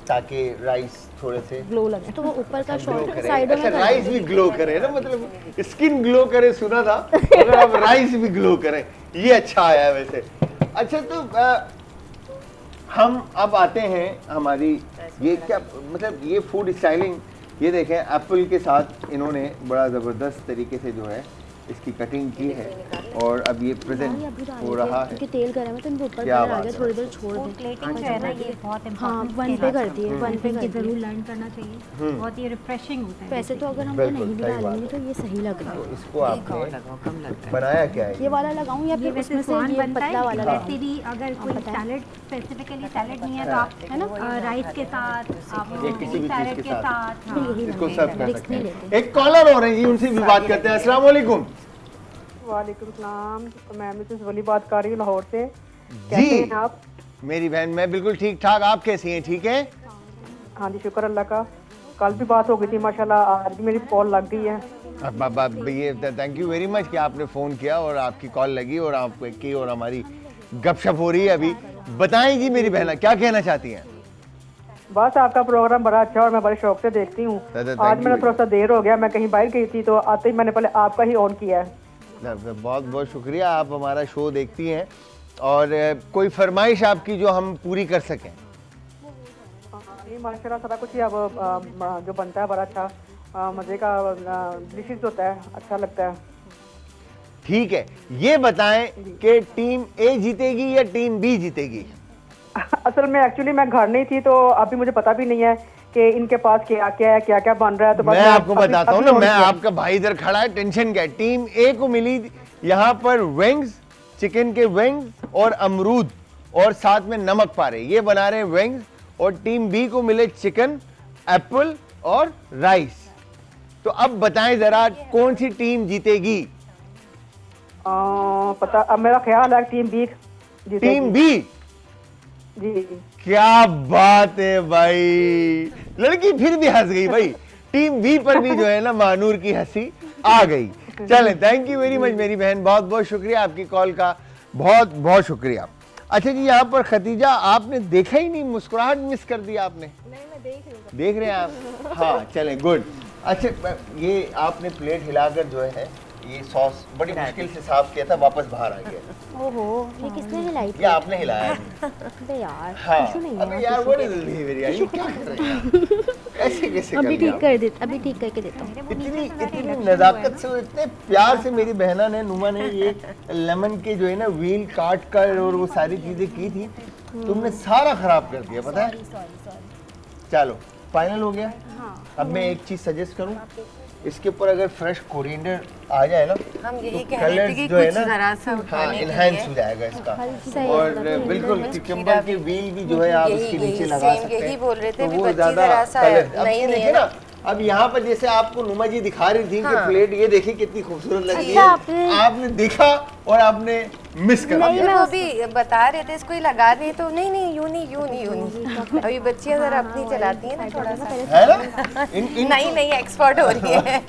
ताकि राइस थोड़े से ग्लो लगे। तो वो ऊपर का ग्लो शॉर्ट करे। साइडों अच्छा में राइस भी ग्लो करे ना, मतलब स्किन ग्लो करे सुना था, अगर अब राइस भी ग्लो करे, ये अच्छा आया है वैसे। अच्छा तो हम अब आते हैं हमारी ये क्या, मतलब ये फूड स्टाइलिंग। ये देखें एप्पल के साथ इन्होंने बड़ा ज़बरदस्त तरीके से जो है इसकी कटिंग की है और अब ये प्रेजेंट हो रहा है। क्योंकि तेल गर्म है तो इनको ऊपर क्या कलर आ बात गया, है। थोड़ी देर छोड़ फूड दें। प्लेटिंग जो है ना ये बहुत हाँ, इम्पोर्टेंट वन पे कर दिए, वन पे कर जरूर दिए। लर्न करना चाहिए, बहुत ही रिफ्रेशिंग होता है। वैसे तो अगर हम बिल्कुल, नहीं भी सही बात डालेंगे है। तो ये सही लग रहा तो है। इसको आपने बनाया क्या है? ये वाला लगाऊं या ये फिर वैसे उसमें से स्वान ये बनता पतला है, वाला लेकिन लगाऊं? वैसे भी अगर कोई बताएं। सैलेड, स्पेसिफिकली सैलेड नहीं है तो आप है ना राइस के साथ, आप ये किसी भी सैलेड चीज़ के साथ, हाँ। इसको सर्व कर रिस्क सकते नहीं हैं। लेते। एक कॉलर हो रहे हैं जी, उनसे भी बात करते हैं। अस्सलाम वालेकुम वालेकुम सलाम। तो मैं मिसेस वली बात कर रही हूँ लाहौर से। कैसे जी। हैं आप? मेरी बहन मैं बिल्कुल ठीक ठाक, आप कैसी हैं? ठीक है? हाँ जी, शुक्र अल्लाह का। कल भी बात हो गई थी माशाल्लाह, आज भी मेरी कॉल लग गई है। अब ये थैंक यू वेरी मच कि आपने फ़ोन किया और आपकी कॉल लगी और आपकी और हमारी गपशप हो रही है अभी। बताएं जी मेरी बहना क्या कहना चाहती हैं? बस आपका प्रोग्राम बड़ा अच्छा और मैं बड़े शौक से देखती हूँ। आज मेरा थोड़ा सा देर हो गया, मैं कहीं बाहर गई थी तो आते ही मैंने पहले आपका ही ऑन किया है। बहुत बहुत शुक्रिया, आप हमारा शो देखती हैं। और कोई फरमाइश आपकी जो हम पूरी कर सकें? ये माशाल्लाह सारा कुछ ही अब जो बनता है बड़ा अच्छा मज़े का डिशेस होता है, अच्छा लगता है। ठीक है, ये बताएं कि टीम ए जीतेगी या टीम बी जीतेगी? असल में एक्चुअली मैं घर नहीं थी तो अभी मुझे पता भी नहीं है कि इनके पास क्या क्या है, क्या क्या बन रहा है। तो मैं आपको बताता हूँ ना, मैं आपका भाई इधर खड़ा है, टेंशन क्या है। टीम ए को मिली यहाँ पर विंग्स, चिकन के विंग्स और अमरूद और साथ में नमक पारे, ये बना रहे हैं विंग्स। और टीम बी को मिले चिकन, एप्पल और राइस। तो अब बताएं जरा कौन सी टीम जीतेगी? पता, अब मेरा ख्याल है टीम बी जीतेगी। Team B? जी। क्या बात है भाई, लड़की फिर भी हंस गई भाई। टीम बी पर भी जो है ना मानूर की हंसी आ गई। चलें, थैंक यू वेरी मच मेरी बहन, बहुत बहुत शुक्रिया आपकी कॉल का, बहुत बहुत शुक्रिया। अच्छा जी, यहाँ पर खतीजा आपने देखा ही नहीं, मुस्कुराहट मिस कर दी आपने। नहीं, मैं देख रही हूँ। देख रहे हैं आप? हाँ चलें, गुड। अच्छा, ये आपने प्लेट हिलाकर जो है ये सॉस बड़ी मुश्किल से साफ किया था, वापस बाहर आ गया। ओहो, ये किसने हिलाई थी? ये आपने हिलाया? अबे यार, हाँ, टिश्यू नहीं अबे है यार व्हाट इज बिहेवियर यार, ये क्या कर रहे हैं आप? ऐसे कैसे कर अभी लिया ठीक कर देता, अभी ठीक करके देता हूँ। इतनी नजाकत से, इतने प्यार से मेरी बहना ने, नुमा ने ये लेमन के जो है ना व्हील काट कर और वो सारी चीजें की थी, तुमने सारा खराब कर दिया, पता है? चलो फाइनल हो गया। अब मैं एक चीज सजेस्ट करूं, इसके ऊपर अगर फ्रेश कोरिएंडर आ जाए ना, हम यही तो कह रहे थे कलर्स कि जो है कुछ ना, जरा सा हाँ उठाने के इनहेंस लिए। हो जाएगा इसका। सही है, और थोड़ा बिल्कुल कोरिएंडर क्यूकम्बर की व्हील भी जो है आप यही- इसके यही नीचे लगा same सकते हैं। यही बोल रहे थे, तो अभी वो बच्ची ज्यादा जरा सा कलर अब नई ये नहीं देखिए है ना, अब यहाँ पर जैसे आपको नुमा जी दिखा रही थी कि हाँ। प्लेट ये देखिए कितनी खूबसूरत लग रही अच्छा, है, आपने देखा और आपने मिस कर नहीं, दिया। वो भी बता रहे थे इसको ही लगा दें, तो नहीं नहीं यूं नहीं यूं नहीं यूं नहीं। अभी बच्चियां जरा अपनी चलाती हैं ना थोड़ा सा, है ना? इन नहीं नहीं एक्सपर्ट हो रही है।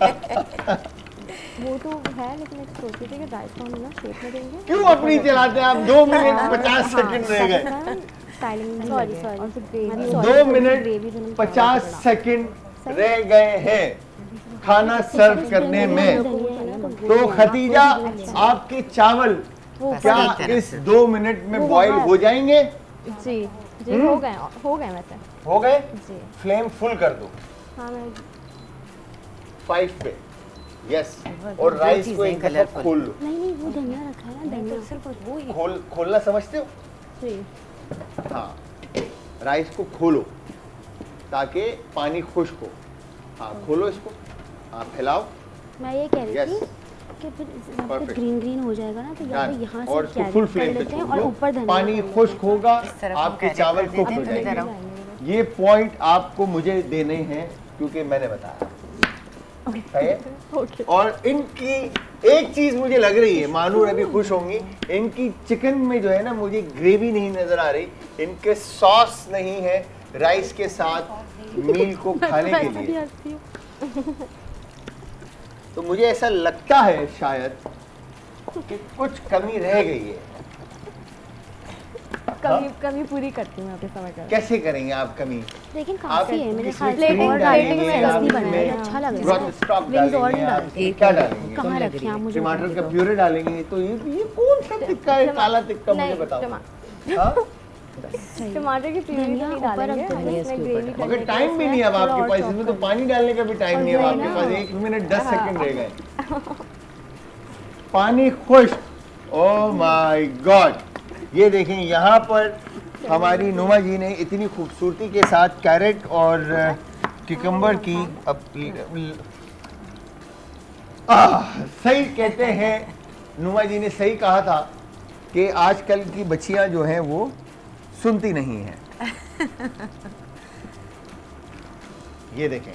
वो तो है, लेकिन मैं सोच रही थी कि राइस को हम ना शेप में देंगे। क्यों अपनी चलाते हैं आप? 2 मिनट 50 सेकंड रह गए। स्टाइलिंग सॉरी, और सॉरी। जो ग्रेवी 2 मिनट 50 सेकंड रह गए हैं खाना सर्व करने में। तो खतीजा, आपके चावल क्या इस 2 मिनट में बॉईल हो जाएंगे? जी जी, हो गए वैसे। हो गए? जी फ्लेम फुल कर दो, हाँ, मैं 5 पे। यस, और राइस को एक दफा colourful। खोल लो। नहीं नहीं, वो धनिया रखा है ना, धनिया। सिर्फ वो ही खोलना समझते हो? जी। हाँ, राइस को खोलो ताकि पानी खुश्क हो। हाँ, खोलो इसको, हाँ फैलाओ। मैं ये कह रही Yes. थी कि फिर जब Perfect. ग्रीन ग्रीन हो जाएगा ना, तो या तो यहाँ और से इसको कैरी फुल कर फ्लेम पे लेते हैं छोड़ और दो, ऊपर धनिया पानी डाल लेते खुश्क होगा, तरफ हम आपके carry चावल कर कुक देते हो हैं, इधर जाएंगे। आओ। ये पॉइंट आपको मुझे देने हैं क्योंकि मैंने बताया। सही है? और इनकी एक चीज मुझे लग रही है, मानूर अभी खुश होंगी, इनकी चिकन में जो है ना मुझे ग्रेवी नहीं नजर आ रही, इनके सॉस नहीं है राइस के साथ मील को खाने के लिए। तो मुझे ऐसा लगता है शायद कि कुछ कमी रह गई है। कमी पूरी करती हूँ मैं अपने समय कर। कैसे करेंगे आप कमी? लेकिन आप काफी है मेरे इसमें ख्याल से, filling और डालेंगे, डालेंगे आप बना है, इसमें अच्छा लग रहा ब्रॉथ है। स्टॉक Wings और डालेंगे, नहीं आप डालते। क्या डालेंगे? कहाँ रखे आप मुझे टमाटर बताइए। का प्यूरे डालेंगे। तो ये कौन सा टिक्का है, काला टिक्का, मुझे बताओ। हाँ? टमाटर की प्यूरी धनिया नहीं ऊपर डालेंगे, रख दो, हमें इसमें ग्रेवी करने मगर के टाइम भी लिए नहीं है अब थोड़ा आपके और पास, chop इसमें तो करना। पानी डालने का भी टाइम नहीं है अब वही आपके ना। पास। 1 मिनट 10 सेकंड रह गए। पानी खुश्क। ओह माय गॉड, ये देखें यहाँ पर हमारी नुमा जी ने इतनी खूबसूरती के साथ कैरेट और किकम्बर की सही कहते हैं, नुमा जी ने सही कहा था कि आजकल की बच्चियां जो हैं वो सुनती नहीं हैं। ये देखें,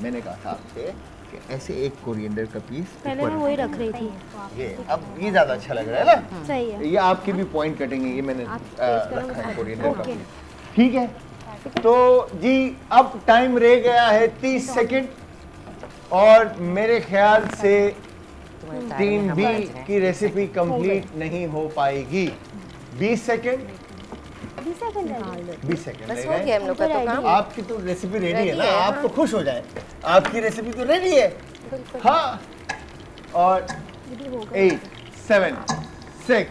मैंने कहा था आपसे कि ऐसे एक कोरिएंडर का पीस पहले मैं वही रख रही थी। ये अब ये ज्यादा अच्छा लग रहा है ना। सही है। ये आपके भी पॉइंट कटेंगे, ये मैंने रखा है कोरिएंडर का ओके। पीस। ठीक है, तो जी अब टाइम रह गया है 30 सेकंड और मेरे ख्याल से टीम बी की रेसिपी कंप्लीट नहीं हो पाएगी। 20 सेकंड 20 सेकंड रह गए। 20 सेकंड बस रह हो गए। गया हम लोग का तो काम। आपकी तो रेसिपी रेडी है ना, है, आप तो खुश हो जाए, आपकी रेसिपी तो रेडी है। हाँ, और 8 7 6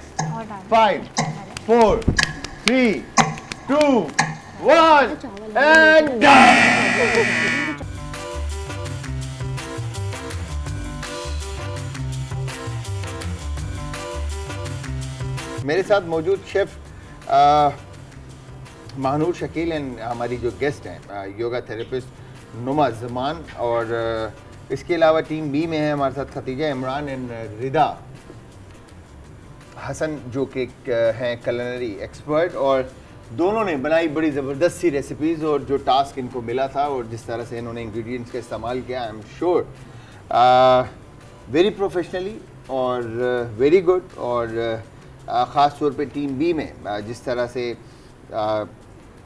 5 4 3 2 1 एंड डन। मेरे साथ मौजूद शेफ महानूर शकील एंड हमारी जो गेस्ट हैं योगा थेरेपिस्ट नुमा जमान, और इसके अलावा टीम बी में है हमारे साथ खतीजा इमरान एंड रिदा हसन जो कि हैं culinary एक्सपर्ट, और दोनों ने बनाई बड़ी ज़बरदस्त सी रेसिपीज़। और जो टास्क इनको मिला था और जिस तरह से इन्होंने इंग्रेडिएंट्स का इस्तेमाल किया, I am sure very professionally और वेरी गुड। और ख़ास तौर पे टीम बी में जिस तरह से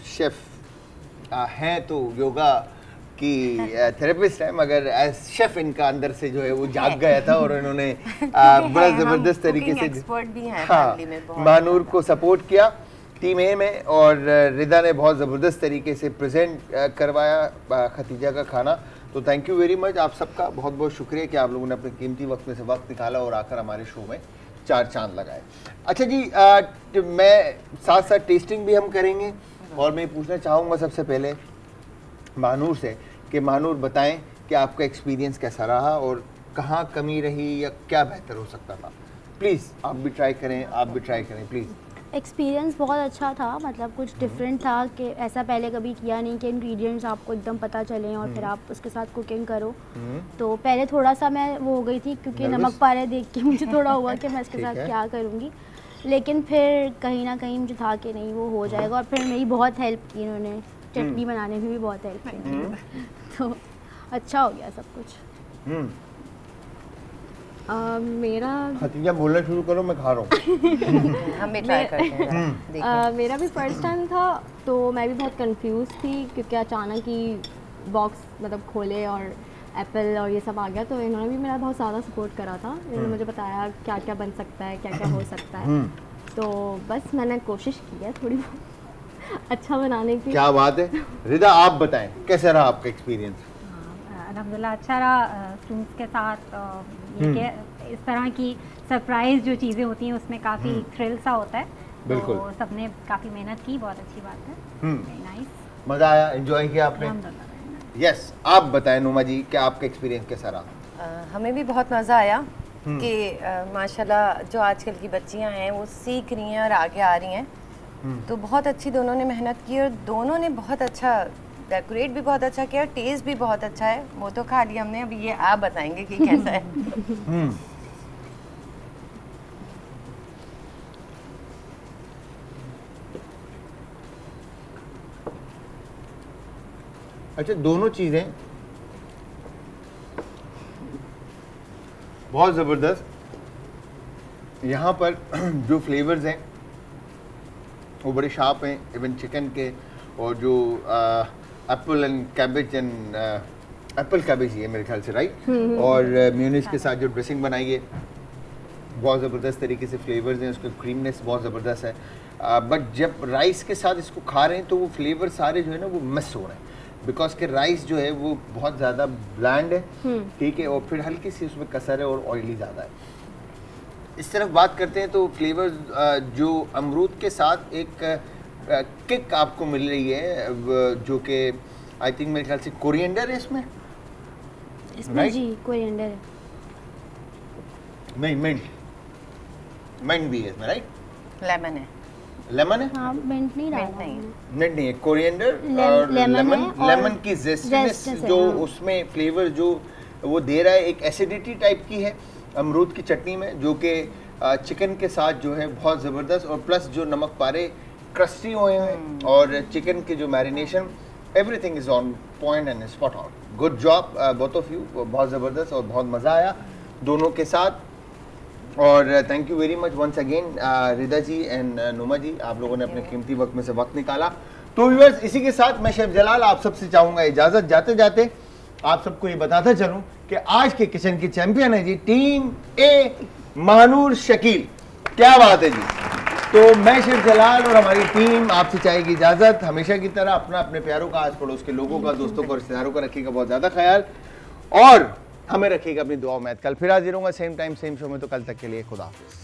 शेफ़ हैं तो योगा की थेरेपिस्ट है, मगर एज शेफ़ इनका अंदर से जो है वो जाग गया था और इन्होंने बड़ा ज़बरदस्त तरीके से एक्सपर्ट भी हैं हाँ फैमिली में बहुत महानूर को सपोर्ट किया टीम ए में, और रिदा ने बहुत ज़बरदस्त तरीके से प्रेजेंट करवाया खतीजा का खाना। तो थैंक यू वेरी मच, आप सबका बहुत बहुत शुक्रिया कि आप लोगों ने अपने कीमती वक्त में से वक्त निकाला और आकर हमारे शो में 4 चांद लगाए। अच्छा जी, मैं साथ साथ टेस्टिंग भी हम करेंगे, और मैं पूछना चाहूँगा सबसे पहले महानूर से कि महानूर बताएं कि आपका एक्सपीरियंस कैसा रहा और कहाँ कमी रही या क्या बेहतर हो सकता था। प्लीज़ आप भी ट्राई करें प्लीज़। एक्सपीरियंस बहुत अच्छा था, मतलब कुछ डिफरेंट था कि ऐसा पहले कभी किया नहीं कि इंग्रेडिएंट्स आपको एकदम पता चलें और फिर आप उसके साथ कुकिंग करो। तो पहले थोड़ा सा मैं वो हो गई थी क्योंकि Nervous? नमक पारे देख के मुझे थोड़ा हुआ कि मैं इसके ठीक साथ है। क्या करूँगी, लेकिन फिर कहीं ना कहीं मुझे था कि नहीं वो हो जाएगा। और फिर मेरी बहुत हेल्प की इन्होंने, चटनी बनाने में भी बहुत हेल्प की, तो अच्छा हो गया सब कुछ। मेरा खतीजा बोलना शुरू करो, मैं खा रहा हूँ। हम भी ट्राई करते हैं जरा, देखिए। मेरा भी फर्स्ट टाइम था, तो मैं भी बहुत कंफ्यूज थी क्योंकि अचानक ही बॉक्स मतलब खोले और एप्पल और ये सब आ गया। तो इन्होंने भी मेरा बहुत ज़्यादा सपोर्ट करा था, इन्होंने मुझे बताया क्या क्या बन सकता है, क्या क्या हो सकता है। तो बस मैंने कोशिश की है थोड़ी बहुत अच्छा बनाने की। क्या बात है। रिदा आप बताएं कैसा रहा आपका एक्सपीरियंस। अल्हम्दुलिल्लाह अच्छा रहा स्टूडेंट्स के साथ। ये कि इस तरह की सरप्राइज जो चीज़ें होती हैं उसमें काफ़ी थ्रिल सा होता है। बिल्कुल। तो सबने काफ़ी मेहनत की, बहुत अच्छी बात है। नाइस, मज़ा आया, एंजॉय किया आपने। अल्हम्दुलिल्लाह। यस, आप बताएं नुमा जी क्या आपका एक्सपीरियंस कैसा रहा। हमें भी बहुत मज़ा आया कि माशाल्लाह जो आजकल की बच्चियां हैं वो सीख रही हैं और आगे आ रही हैं। तो बहुत अच्छी दोनों ने मेहनत की और दोनों ने बहुत अच्छा डेकोरेट भी बहुत अच्छा किया, टेस्ट भी बहुत अच्छा है। वो तो खा लिया हमने, अभी ये आप बताएंगे कि कैसा है। अच्छा, दोनों चीज़ें बहुत ज़बरदस्त। यहाँ पर जो फ्लेवर्स हैं वो बड़े शार्प हैं, इवन चिकन के, और जो Apple and cabbage and Apple cabbage ये मेरे ख्याल से राइट, और म्यूनिस के साथ जो ड्रेसिंग बनाई है बहुत ज़बरदस्त तरीके से फ्लेवर्स हैं, उसका क्रीमनेस बहुत ज़बरदस्त है। बट जब राइस के साथ इसको खा रहे हैं तो वो फ्लेवर सारे जो है ना वो मिस हो रहे हैं, बिकॉज के राइस जो है वो बहुत ज़्यादा ब्लैंड है, ठीक है, और फिर हल्की सी उसमें कसर है और ऑयली ज़्यादा है। इस तरफ बात करते हैं तो फ्लेवर्स जो अमरूद के साथ एक किक आपको मिल रही है, जो कि आई थिंक मेरे ख्याल से कोरिएंडर है इसमें इसमें जी कोरिएंडर है, नहीं मिंट भी है इसमें राइट, लेमन है, लेमन है, हाँ मिंट नहीं डाला मिंट नहीं है। हमने। मिंट नहीं है, कोरिएंडर और लेमन लेमन, है और लेमन की जेस्टीनेस zestiness है, जो हाँ। उसमें फ्लेवर जो वो दे रहा है, एक एसिडिटी टाइप की है अमरूद की चटनी में, जो कि चिकन के साथ जो है बहुत ज़बरदस्त, और प्लस जो नमक पारे क्रस्टी हुए हैं और चिकन के जो marination, everything is on point and spot on. Good job both of you, बहुत ज़बरदस्त और बहुत मज़ा आया दोनों के साथ। और thank you very much once again Rida ji and Numa ji, आप लोगों ने अपने कीमती वक्त में से वक्त निकाला। तो व्यूअर्स, इसी के साथ मैं शेफ जलाल आप सबसे चाहूंगा इजाजत। जाते जाते आप सबको ये बताता चलूं कि आज के किचन की चैंपियन है जी टीम ए महानूर शकील। क्या बात है जी। तो मैं शेफ जलाल और हमारी टीम आपसे चाहेगी इजाजत। हमेशा की तरह अपना, अपने प्यारों का, आस पड़ोस के लोगों का, दोस्तों का, रिश्तेदारों का रखिएगा बहुत ज्यादा ख्याल और हमें रखिएगा अपनी दुआओं में। कल फिर हाजिर होऊंगा सेम टाइम सेम शो में। तो कल तक के लिए खुदा हाफिज।